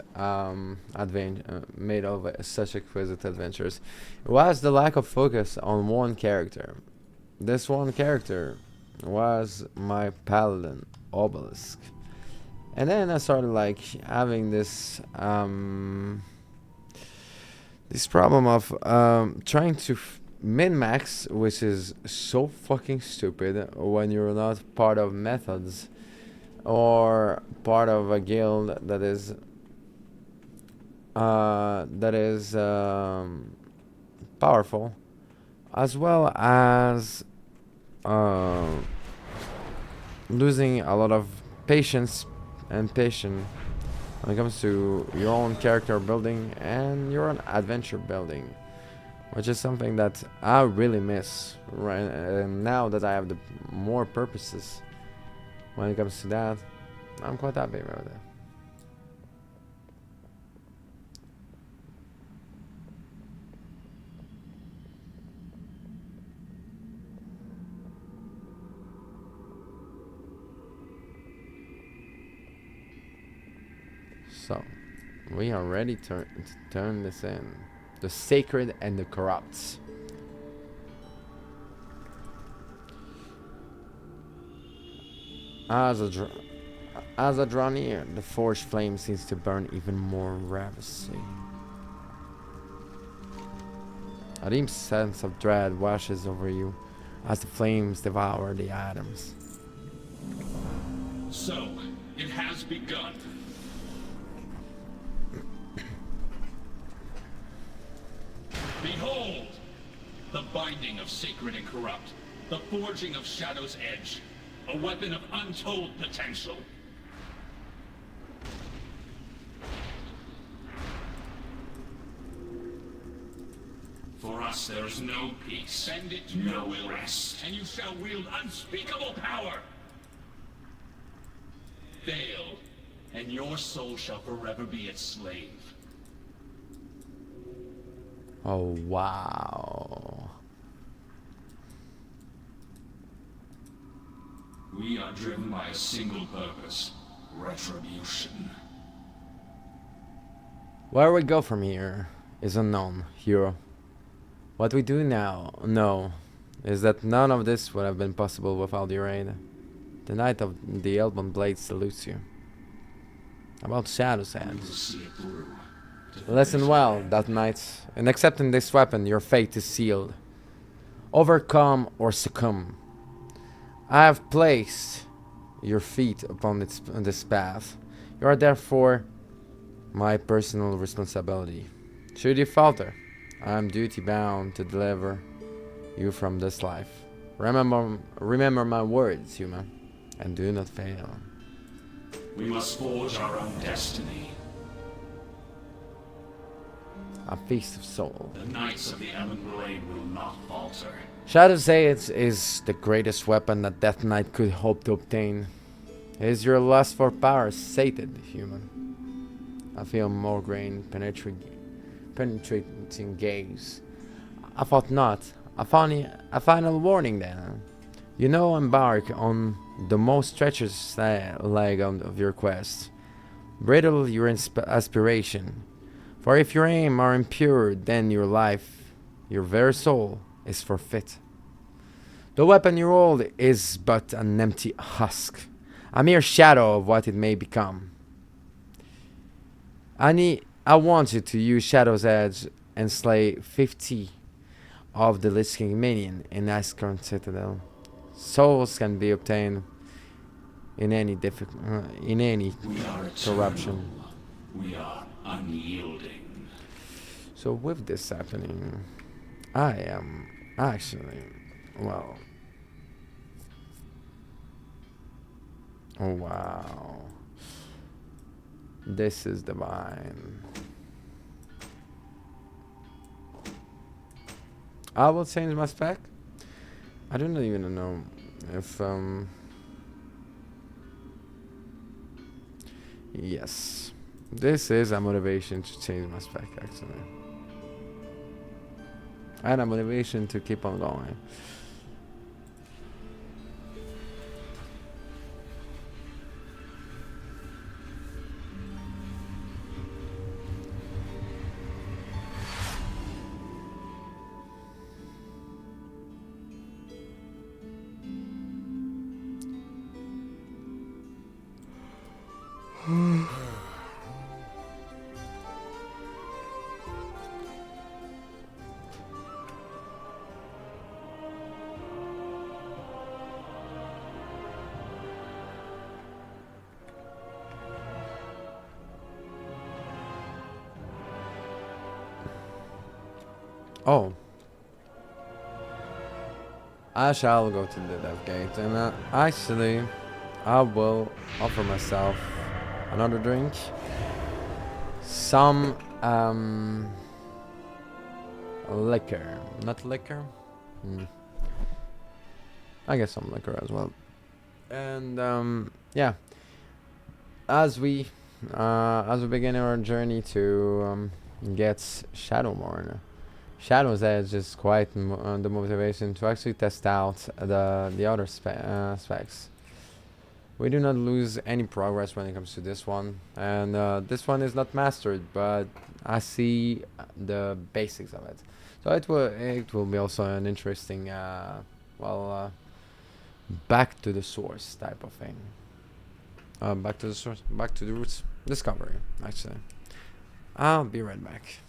made of such exquisite adventures was the lack of focus on one character. This one character was my paladin Obelisk, and then I started like having this this problem of trying to min-max, which is so fucking stupid when you're not part of methods or part of a guild that is powerful, as well as losing a lot of patience and patience when it comes to your own character building and your own adventure building, which is something that I really miss right now that I have the more purposes. When it comes to that, I'm quite happy about that. So, we are ready to turn this in. The sacred and the corrupt. As I draw near, the forged flame seems to burn even more ravenously. A deep sense of dread washes over you as the flames devour the atoms. So, it has begun. Behold! The binding of sacred and corrupt. The forging of Shadow's Edge. A weapon of untold potential. For us there is no peace. Send it to no rest. And you shall wield unspeakable power. Fail, and your soul shall forever be its slave. Oh, wow. We are driven by a single purpose, retribution. Where we go from here is unknown, hero. What we do now know is that none of this would have been possible without your aid. The Knight of the Elven Blade salutes you. About Shadow's Edge. Listen well, that knight. In accepting this weapon, your fate is sealed. Overcome or succumb. I have placed your feet upon this path. You are therefore my personal responsibility. Should you falter, I am duty bound to deliver you from this life. Remember my words, human, and do not fail. We must forge our own destiny. A feast of soul. The Knights of the Elven Blade will not falter. Shadow's Edge is the greatest weapon that Death Knight could hope to obtain. Is your lust for power sated, human? I feel Morgraine penetrating gaze. I thought not. A final warning then. You know, embark on the most treacherous leg of your quest. Bridle your aspiration. For if your aim are impure, then your life, your very soul, is forfeit. The weapon you hold is but an empty husk, a mere shadow of what it may become. I want you to use Shadow's Edge and slay 50 of the Lich King minion in Icecrown Citadel. Souls can be obtained in any corruption. We are unyielding. So with this happening, I am actually, well, oh wow, this is divine. I will change my spec. I don't even know if yes, this is a motivation to change my spec actually, and a motivation to keep on going. Oh, I shall go to the death gate, and actually, I will offer myself another drink. Some liquor, not liquor. I guess some liquor as well. And yeah, as we begin our journey to get Shadowmourne. Shadow's Edge is quite the motivation to actually test out the other specs. We do not lose any progress when it comes to this one, and this one is not mastered, but I see the basics of it. So it will be also an interesting back to the source type of thing. Back to the source, back to the roots discovery. Actually, I'll be right back.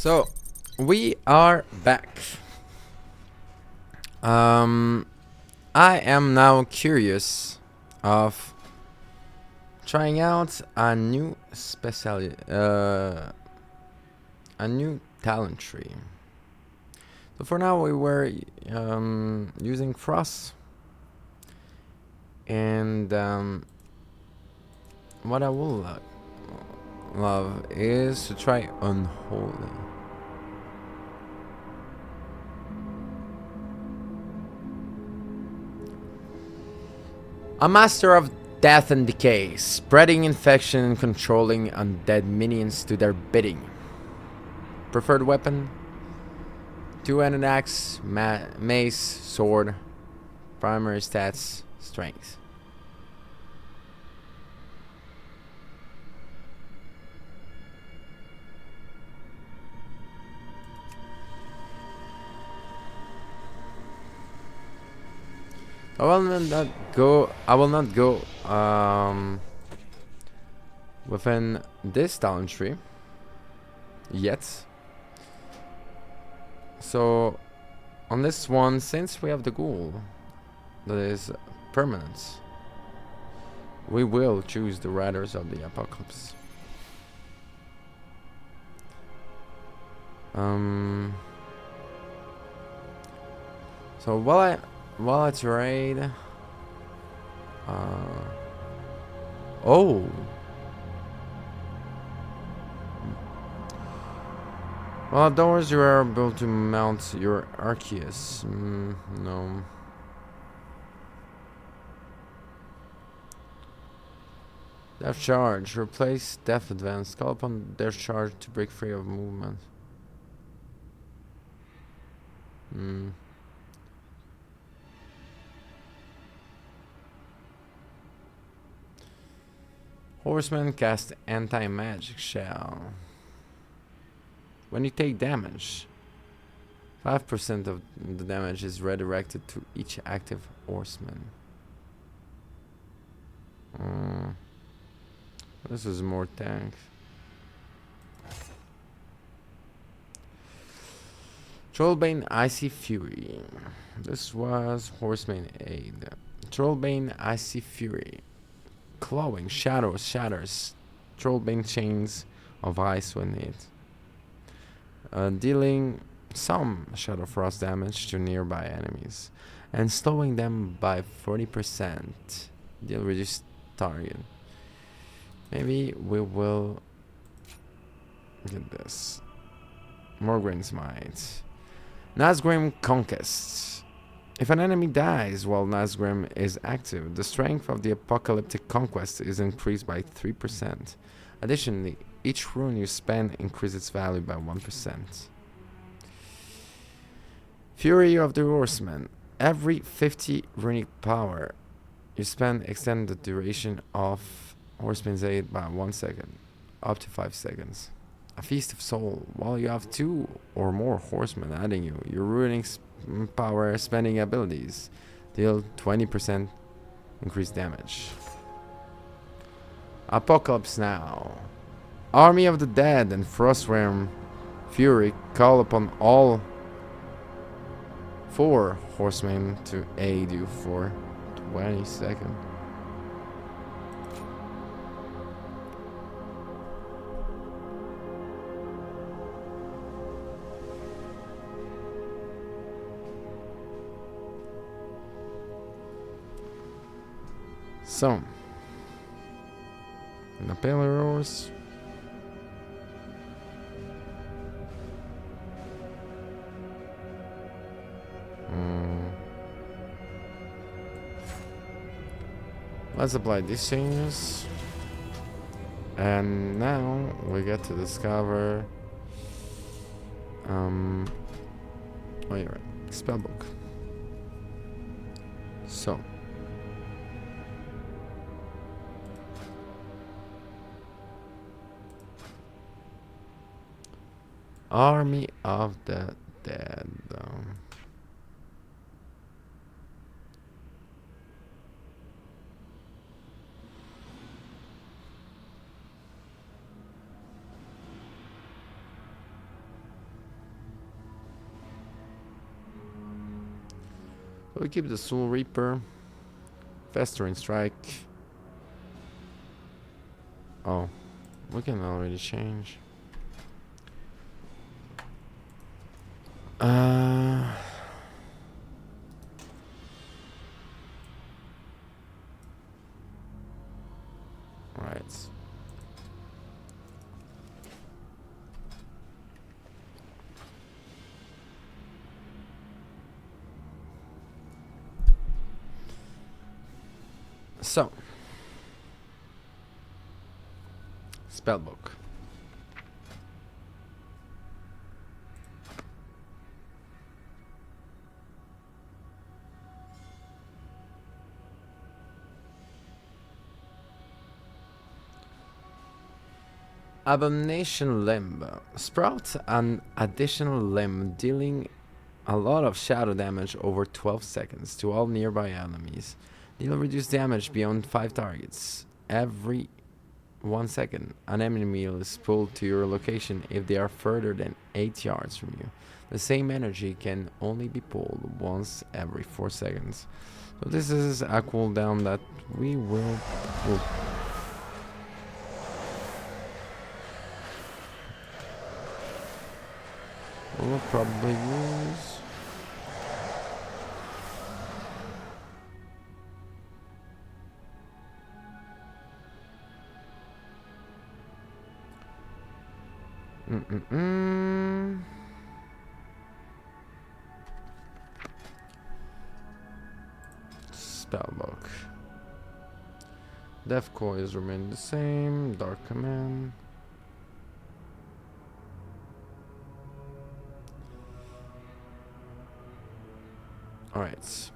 So, we are back. I am now curious of trying out a new a new talent tree. So for now we were using Frost, and what I will love is to try Unholy. A master of death and decay, spreading infection and controlling undead minions to their bidding. Preferred weapon? Two-handed axe, mace, sword. Primary stats, strength. I will not go within this talent tree yet. So on this one, since we have the ghoul that is permanent, we will choose the Riders of the Apocalypse. So while I trade, oh, well, outdoors you are able to mount your Arceus. No. Death Charge. Replace Death Advance. Call upon Death Charge to break free of movement. Horseman cast Anti-Magic Shell. When you take damage, 5% of the damage is redirected to each active horseman. This is more tank. Trollbane Icy Fury. This was Horseman Aid. Trollbane Icy Fury. Clawing shatters Trollbane chains of ice when hit. Dealing some Shadow Frost damage to nearby enemies. And slowing them by 40%. Deal reduced target. Maybe we will get this. Morgryn's Might. Nazgrim Conquest. If an enemy dies while Nazgrim is active, the strength of the Apocalyptic Conquest is increased by 3%. Additionally, each rune you spend increases its value by 1%. Fury of the Horseman. Every 50 runic power you spend extend the duration of Horseman's Aid by 1 second, up to 5 seconds. A Feast of Soul. While you have 2 or more horsemen adding you, your ruining power spending abilities deal 20% increased damage. Apocalypse Now. Army of the Dead and Frostworm Fury call upon all 4 horsemen to aid you for 20 seconds. So, the Pillars. Let's apply these changes. And now we get to discover oh yeah, right. Spellbook. So Army of the Dead. We keep the Soul Reaper. Festering Strike. Oh, we can already change. Right. So, spellbook. Abomination Limb. Sprout an additional limb, dealing a lot of shadow damage over 12 seconds to all nearby enemies. Deal reduced damage beyond 5 targets. Every 1 second, an enemy is pulled to your location if they are further than 8 yards from you. The same energy can only be pulled once every 4 seconds. So this is a cooldown that we will we'll probably use. Spellbook. Death coils remain the same. Dark command. Alright.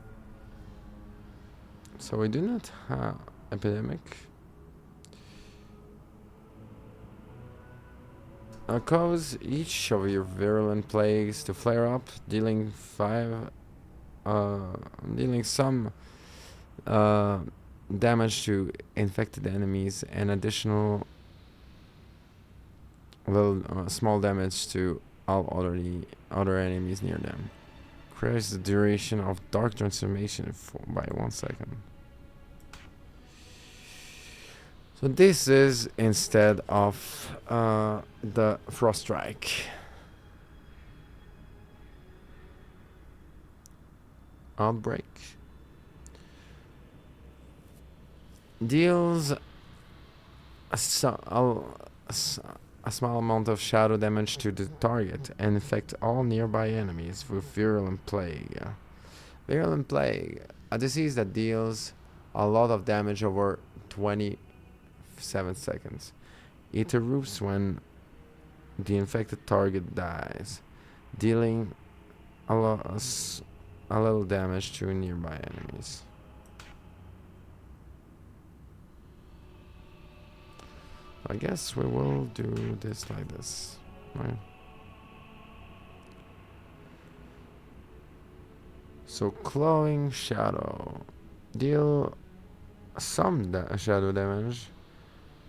So we do not have epidemic. Cause each of your virulent plagues to flare up, dealing some damage to infected enemies and additional small damage to all other enemies near them. Increase the duration of dark transformation by 1 second. So this is instead of the Frost Strike. Outbreak. Deals a small amount of shadow damage to the target and infect all nearby enemies with Virulent Plague. Virulent Plague, a disease that deals a lot of damage over 27 seconds. It erupts when the infected target dies, dealing a little damage to nearby enemies. I guess we will do this like this, right? So Clawing Shadow. Deal some shadow damage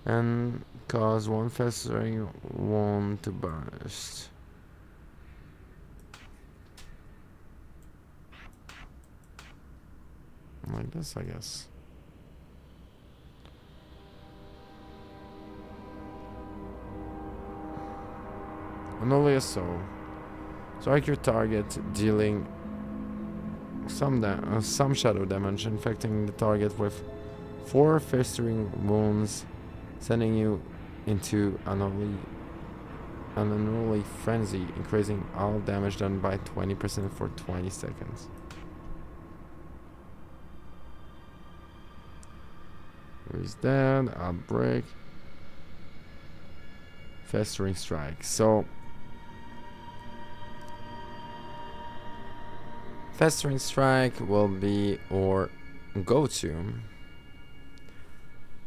and cause one festering wound to burst. Like this, I guess. And only a soul. Strike your target, dealing some shadow damage, infecting the target with 4 festering wounds, sending you into an unruly frenzy, increasing all damage done by 20% for 20 seconds. Where's that? Outbreak. Festering Strike. So Festering Strike will be our go-to,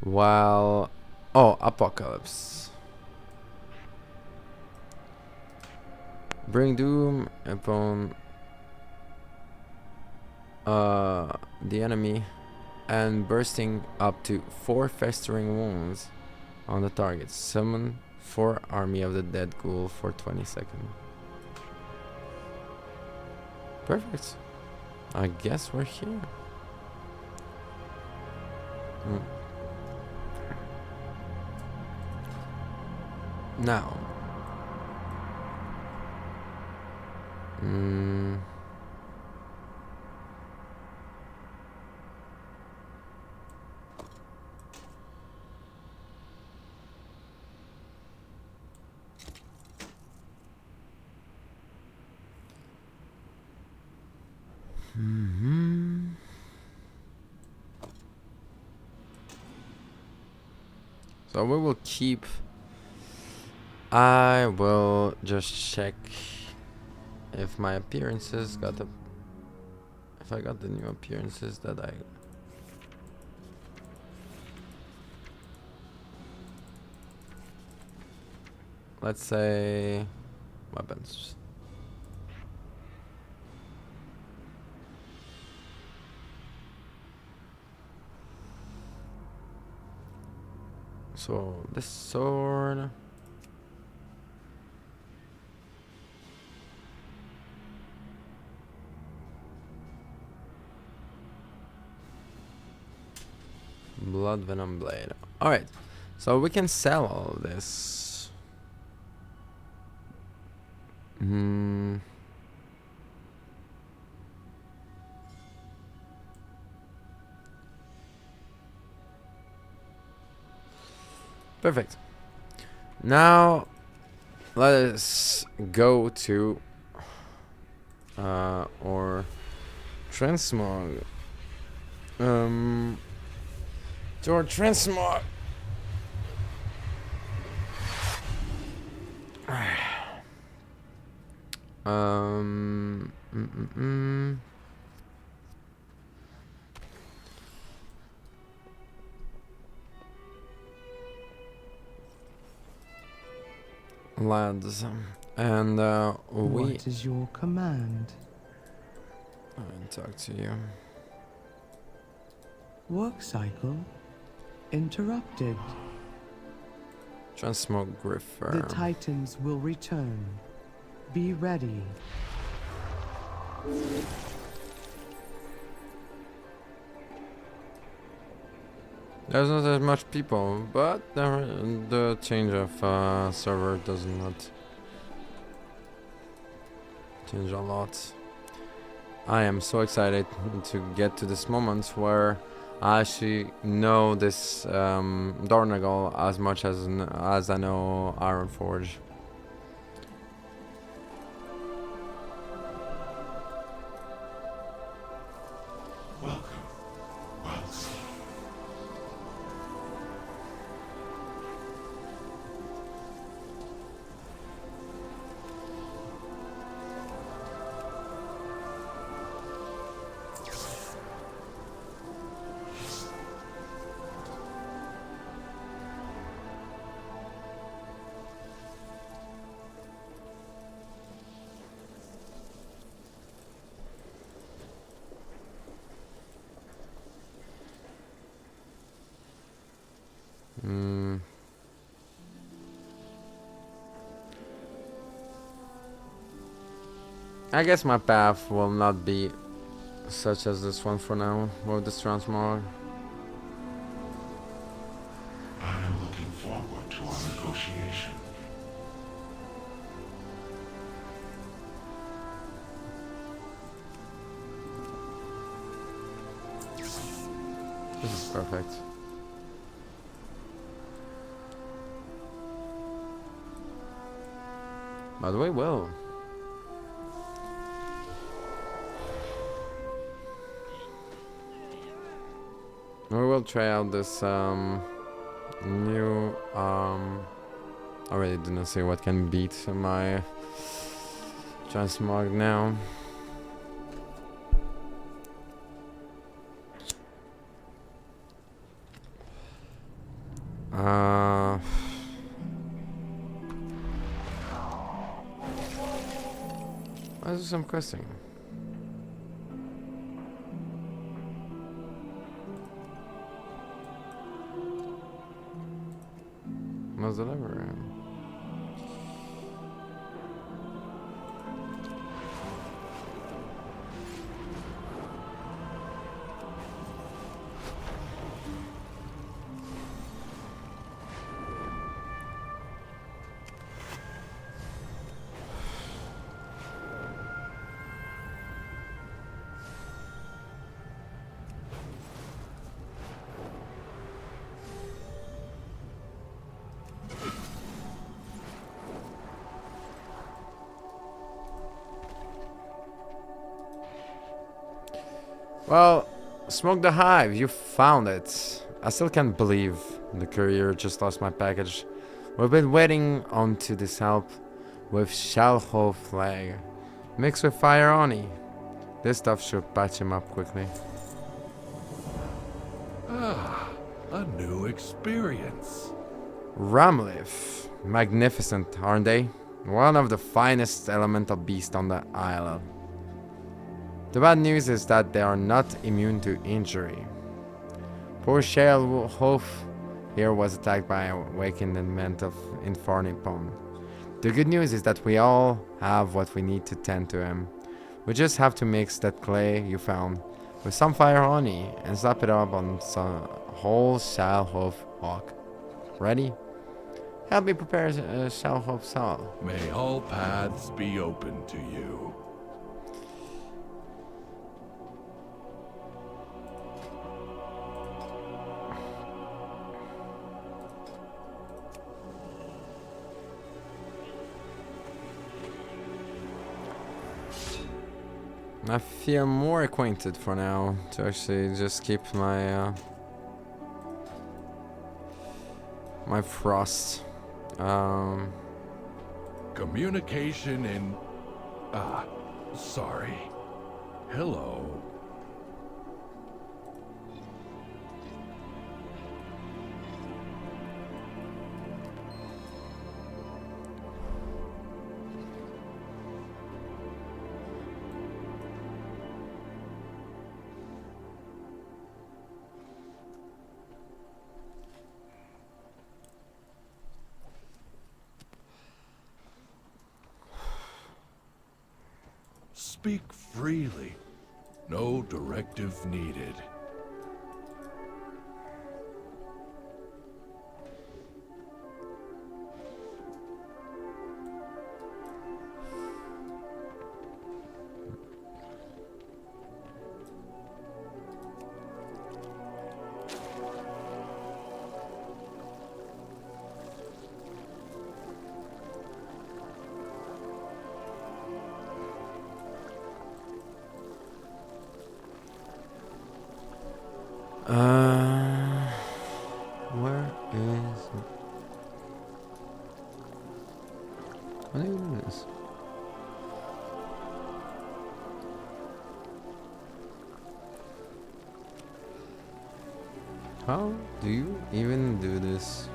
while Apocalypse. Bring doom upon the enemy and bursting up to 4 festering wounds on the target. Summon 4 Army of the Dead Ghoul for 20 seconds. Perfect. I guess we're here. Now. So we will keep. I will just check if my appearances got the. If I got the new appearances that I. Let's say weapons. So this sword. Blood venom blade. Alright. So we can sell all of this. Perfect. Now let us go to or transmog. To our transmog. Lads, and What is your command? I'll talk to you. Work cycle interrupted. Transmographer. The Titans will return. Be ready. There's not as much people, but the change of server does not change a lot. I am so excited to get to this moment where I actually know this Dornagal as much as I know Ironforge. Welcome. Well seen. I guess my path will not be such as this one for now, with this transmog. I am looking forward to our negotiation. This is perfect. But we will. We will try out this new I really didn't see what can beat my transmog now. Let's do some questing. Let's deliver. Well, Smoke the Hive, you found it. I still can't believe the courier just lost my package. We've been waiting on to this help with Shalho flag mixed with fire honey. This stuff should patch him up quickly. Ah, a new experience. Ramlith. Magnificent, aren't they? One of the finest elemental beasts on the island. The bad news is that they are not immune to injury. Poor Shalho here was attacked by a awakenment of Inferni Pond. The good news is that we all have what we need to tend to him. We just have to mix that clay you found with some fire honey and slap it up on some whole Shalho walk. Ready? Help me prepare Shalho sal. May all paths be open to you. I feel more acquainted for now to actually just keep my my frost. Communication in... sorry. Hello. Speak freely. No directive needed. Where is it? How do you do this? How do you even do this?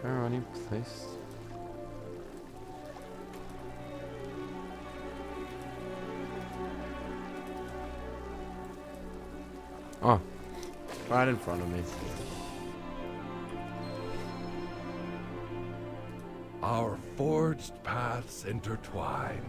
Where are any placed? Oh, right in front of me. Our forged paths intertwine.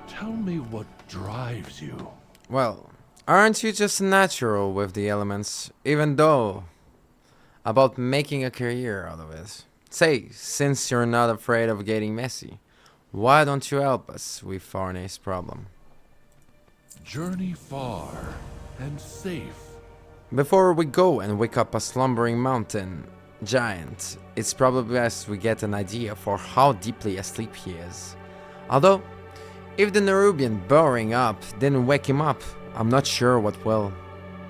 Tell me what drives you. Well, aren't you just natural with the elements, even though about making a career out of it? Say, since you're not afraid of getting messy, why don't you help us with Farney's problem? Journey far and safe. Before we go and wake up a slumbering mountain giant, it's probably best we get an idea for how deeply asleep he is. Although, if the Nerubian burrowing up didn't wake him up, I'm not sure what will.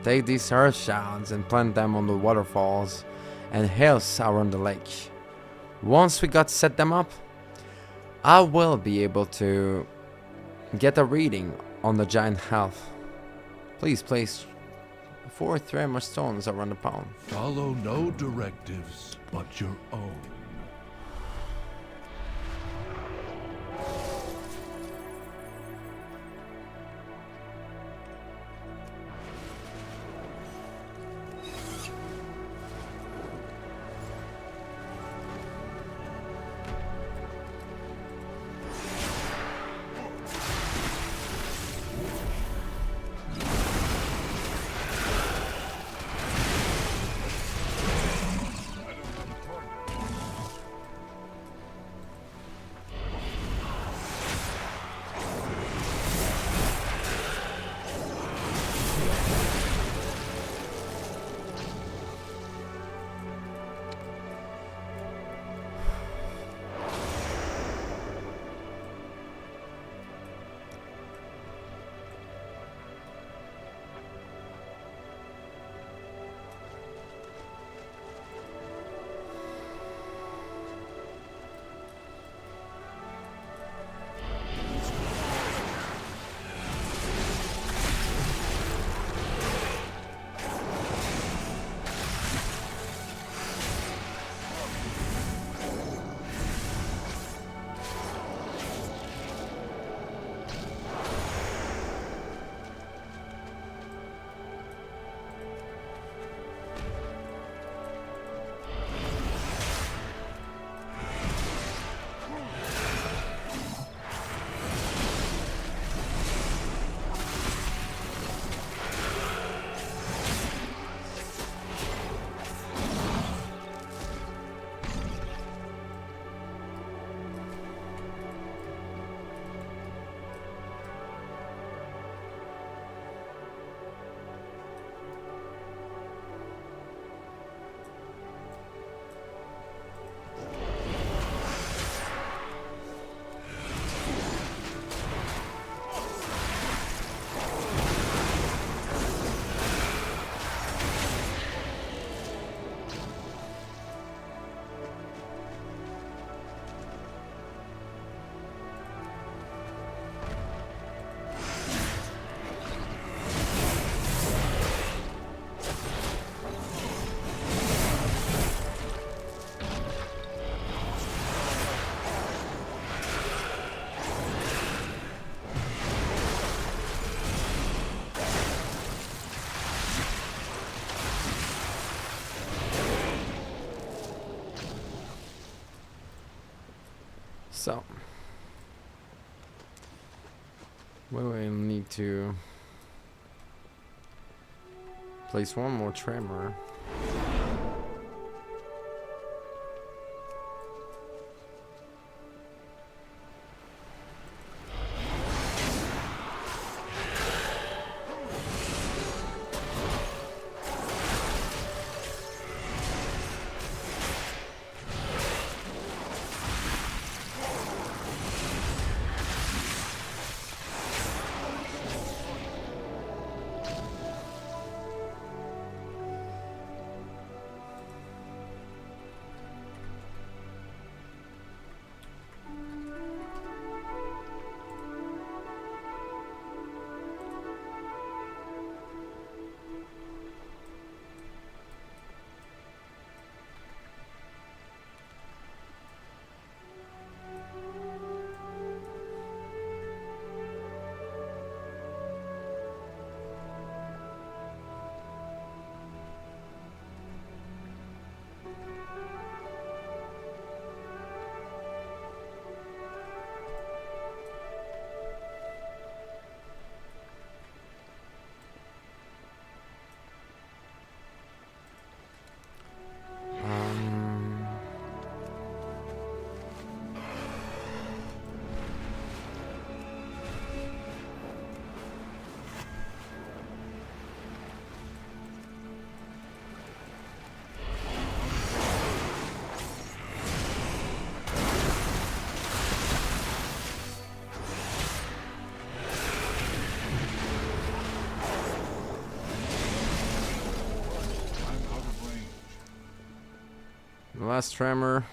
Take these earth shards and plant them on the waterfalls and hills around the lake. Once we got set them up, I will be able to get a reading on the giant health. Please place 4 tremor stones around the pond. Follow no directives but your own. So we will need to place one more tremor. Last tremor.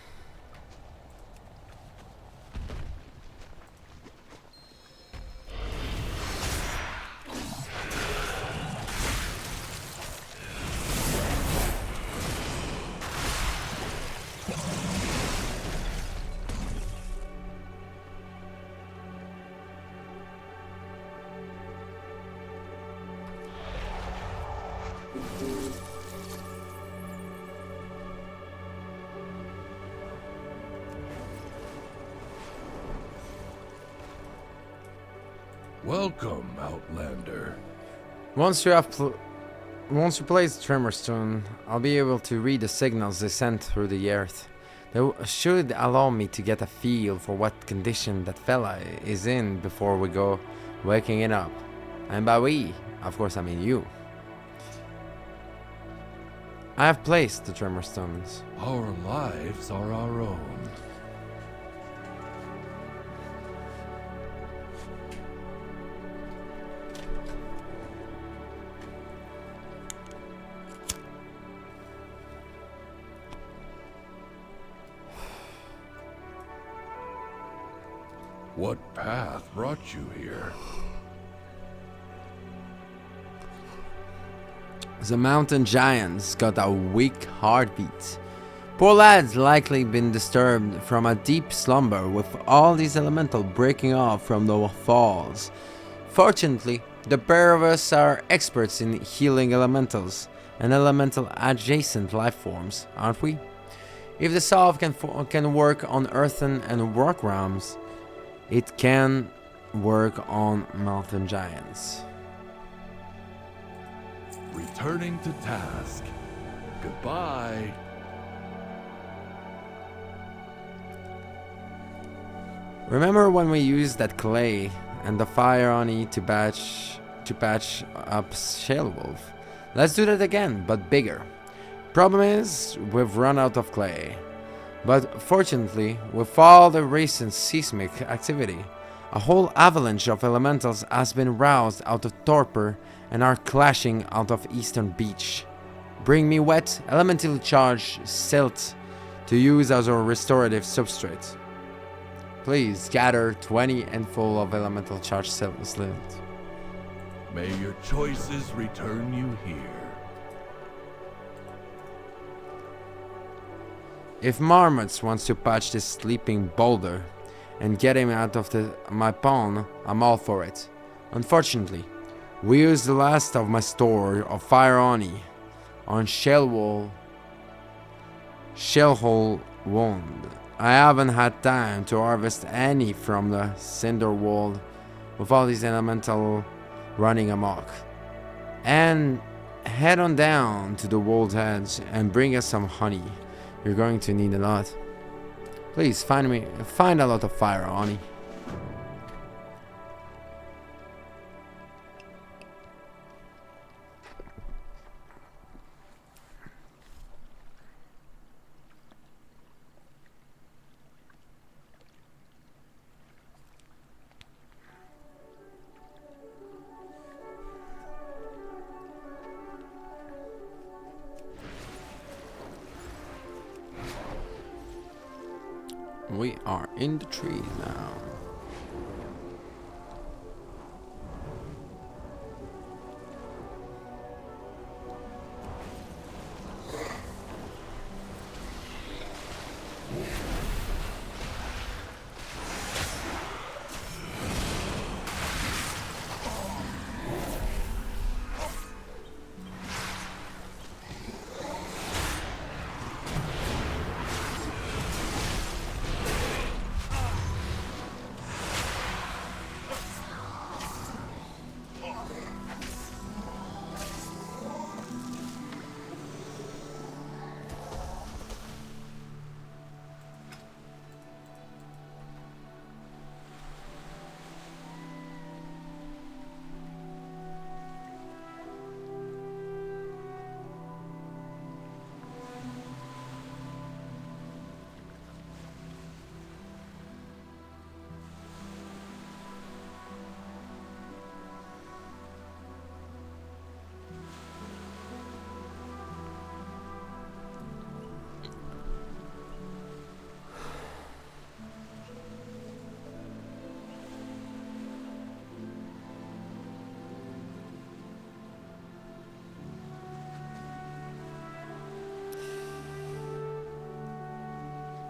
Welcome, Outlander. Once you place the tremor stone, I'll be able to read the signals they send through the earth. They should allow me to get a feel for what condition that fella is in before we go waking it up. And by we, of course I mean you. I have placed the tremor stones. Our lives are our own. What path brought you here? The mountain giant's got a weak heartbeat. Poor lad's likely been disturbed from a deep slumber with all these elemental breaking off from the falls. Fortunately, the pair of us are experts in healing elementals and elemental adjacent life forms, aren't we? If the salve can work on earthen and rock realms, it can work on mountain giants. Returning to task. Goodbye. Remember when we used that clay and the fire on it to patch up Shale Wolf? Let's do that again, but bigger. Problem is, we've run out of clay. But fortunately, with all the recent seismic activity, a whole avalanche of elementals has been roused out of torpor and are clashing out of Eastern Beach. Bring me wet, elementally charged silt to use as our restorative substrate. Please gather 20 and full of elemental charged silt. May your choices return you here. If Marmots wants to patch this sleeping boulder and get him out of my pond, I'm all for it. Unfortunately, we used the last of my store of fire on Shellhole Wound, I haven't had time to harvest any from the cinder wall with all these elemental running amok. And head on down to the world's edge and bring us some honey. You're going to need a lot. Please find a lot of fire, honey. We are in the trees now.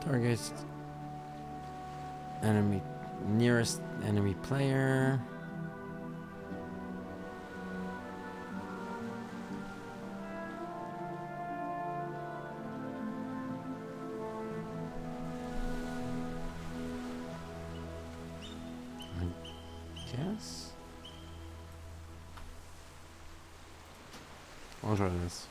Target enemy nearest enemy player. I guess. I'll try this.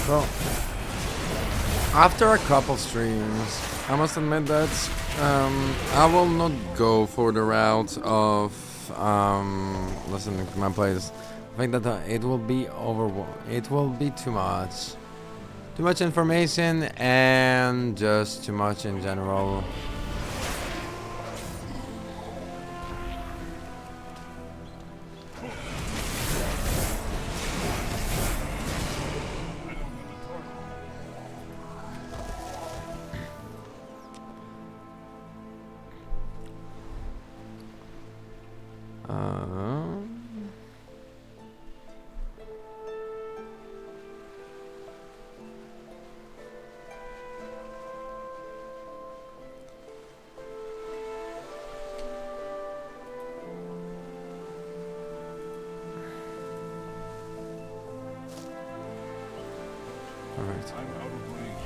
So, after a couple streams, I must admit that I will not go for the route of listening to my plays. I think that it will be it will be too much information and just too much in general. Perfect. I'm out of range.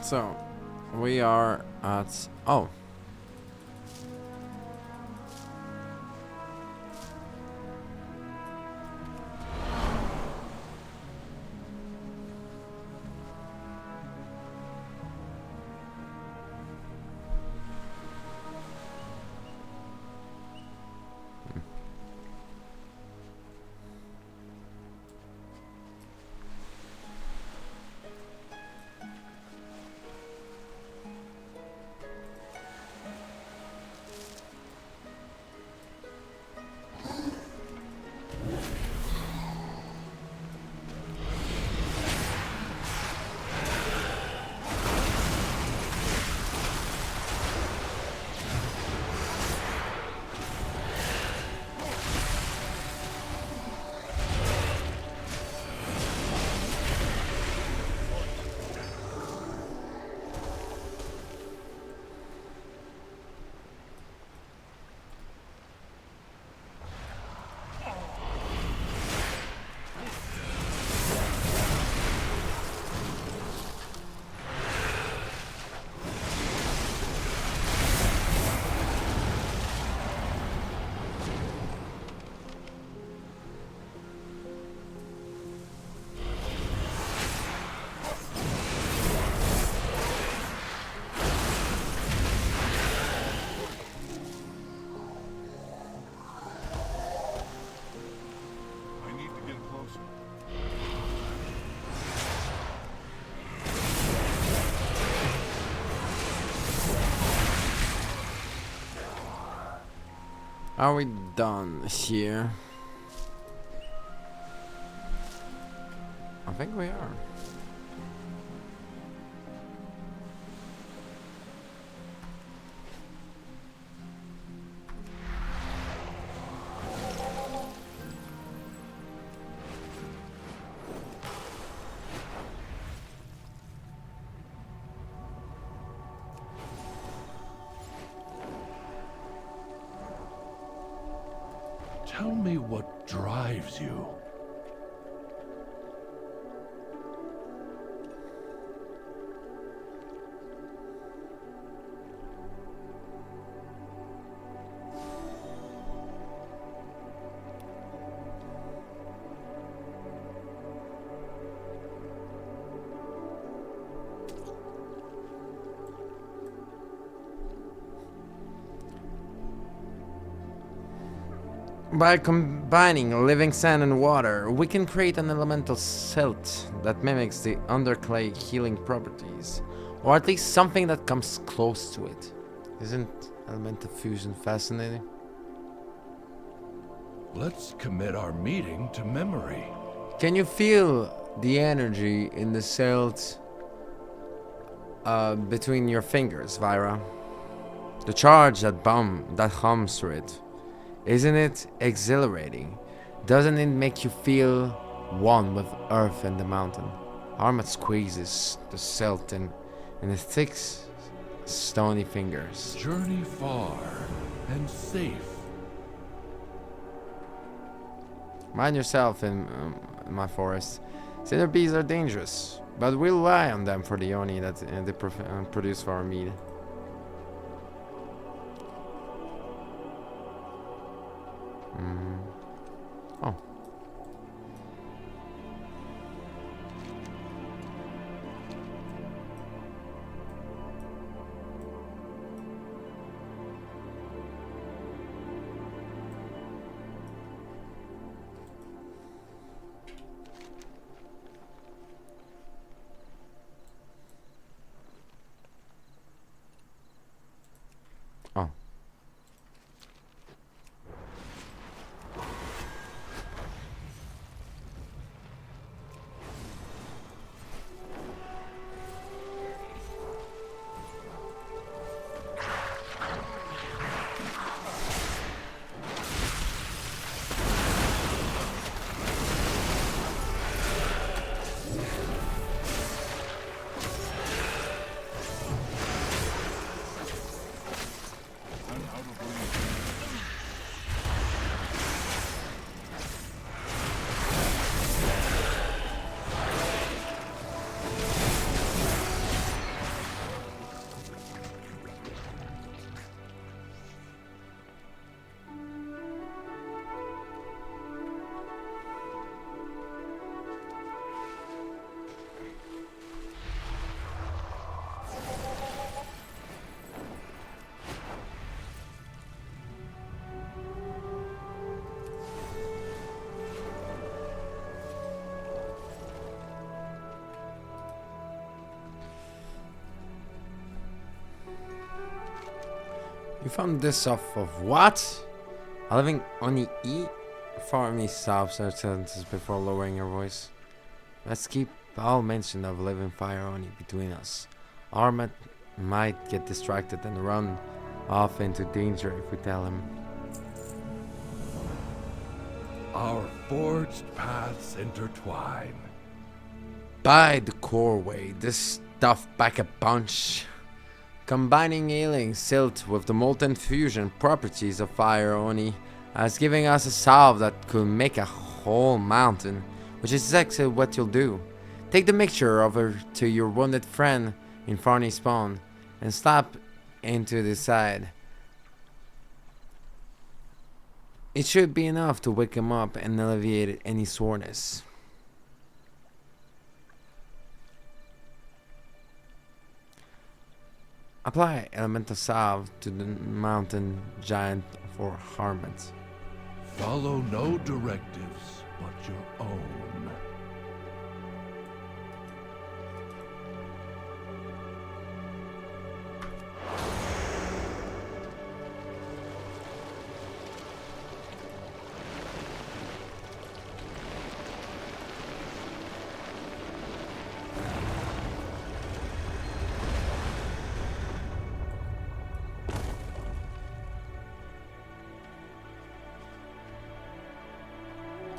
So, we are at... Oh. Are we done here? I think we are. Tell me what drives you. By combining living sand and water, we can create an elemental silt that mimics the underclay healing properties, or at least something that comes close to it. Isn't elemental fusion fascinating? Let's commit our meeting to memory. Can you feel the energy in the silt between your fingers, Vyrah? The charge that hums through it. Isn't it exhilarating? Doesn't it make you feel one with earth and the mountain? Armat squeezes the silt in his thick, stony fingers. Journey far and safe. Mind yourself in my forest. Cinder bees are dangerous, but we'll rely on them for the oni that they produce for our meat. Oh. Oh. You found this off of what? A living oni E? Farmy stops her sentences before lowering her voice. Let's keep all mention of living fire oni between us. Armat might get distracted and run off into danger if we tell him. Our forged paths intertwine. By the core way, this stuff back a bunch. Combining ailing silt with the molten fusion properties of fire oni as giving us a salve that could make a whole mountain, which is exactly what you'll do. Take the mixture over to your wounded friend in Farney Spawn and slap into the side. It should be enough to wake him up and alleviate any soreness. Apply elemental salve to the mountain giant for harmment. Follow no directives but your own.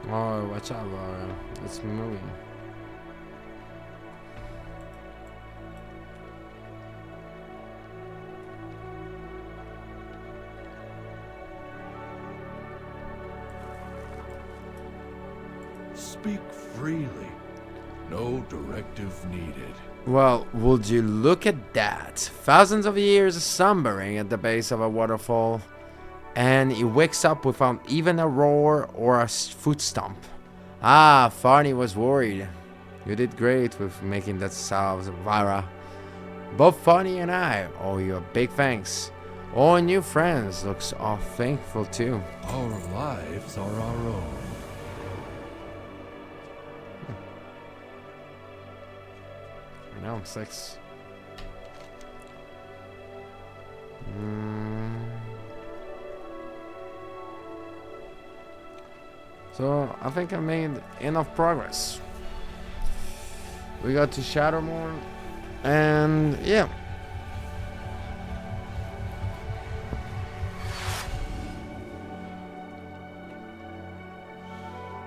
Oh, watch out, Vyrah. It's moving. Speak freely. No directive needed. Well, would you look at that? Thousands of years slumbering at the base of a waterfall, and he wakes up without even a roar or a foot stomp. Ah, Farney was worried. You did great with making that salve, Vyrah. Both Farney and I owe you a big thanks. All new friends looks all thankful too. Our lives are our own. No, 6. So I think I made enough progress. We got to Shadowmoor, and yeah.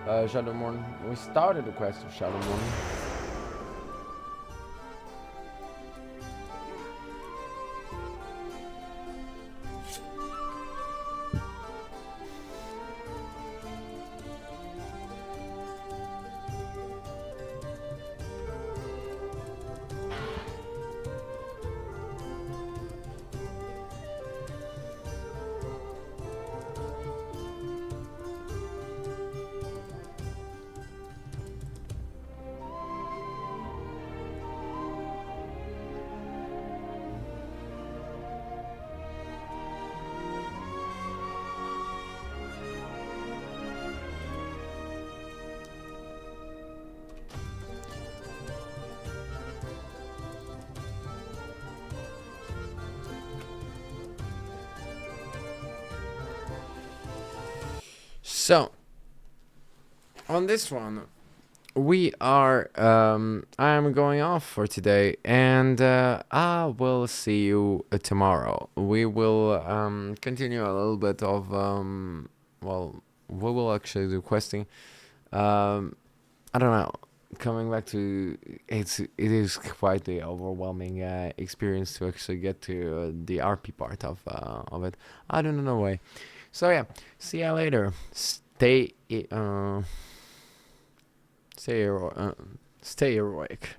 Shadowmourne. We started the quest of Shadowmourne. So, on this one, we are, I'm going off for today, and I will see you tomorrow. We will continue a little bit of, well, we will actually do questing. I don't know, coming back to, it is quite the overwhelming experience to actually get to the RP part of it. I don't know way. So yeah, see ya later. Stay heroic.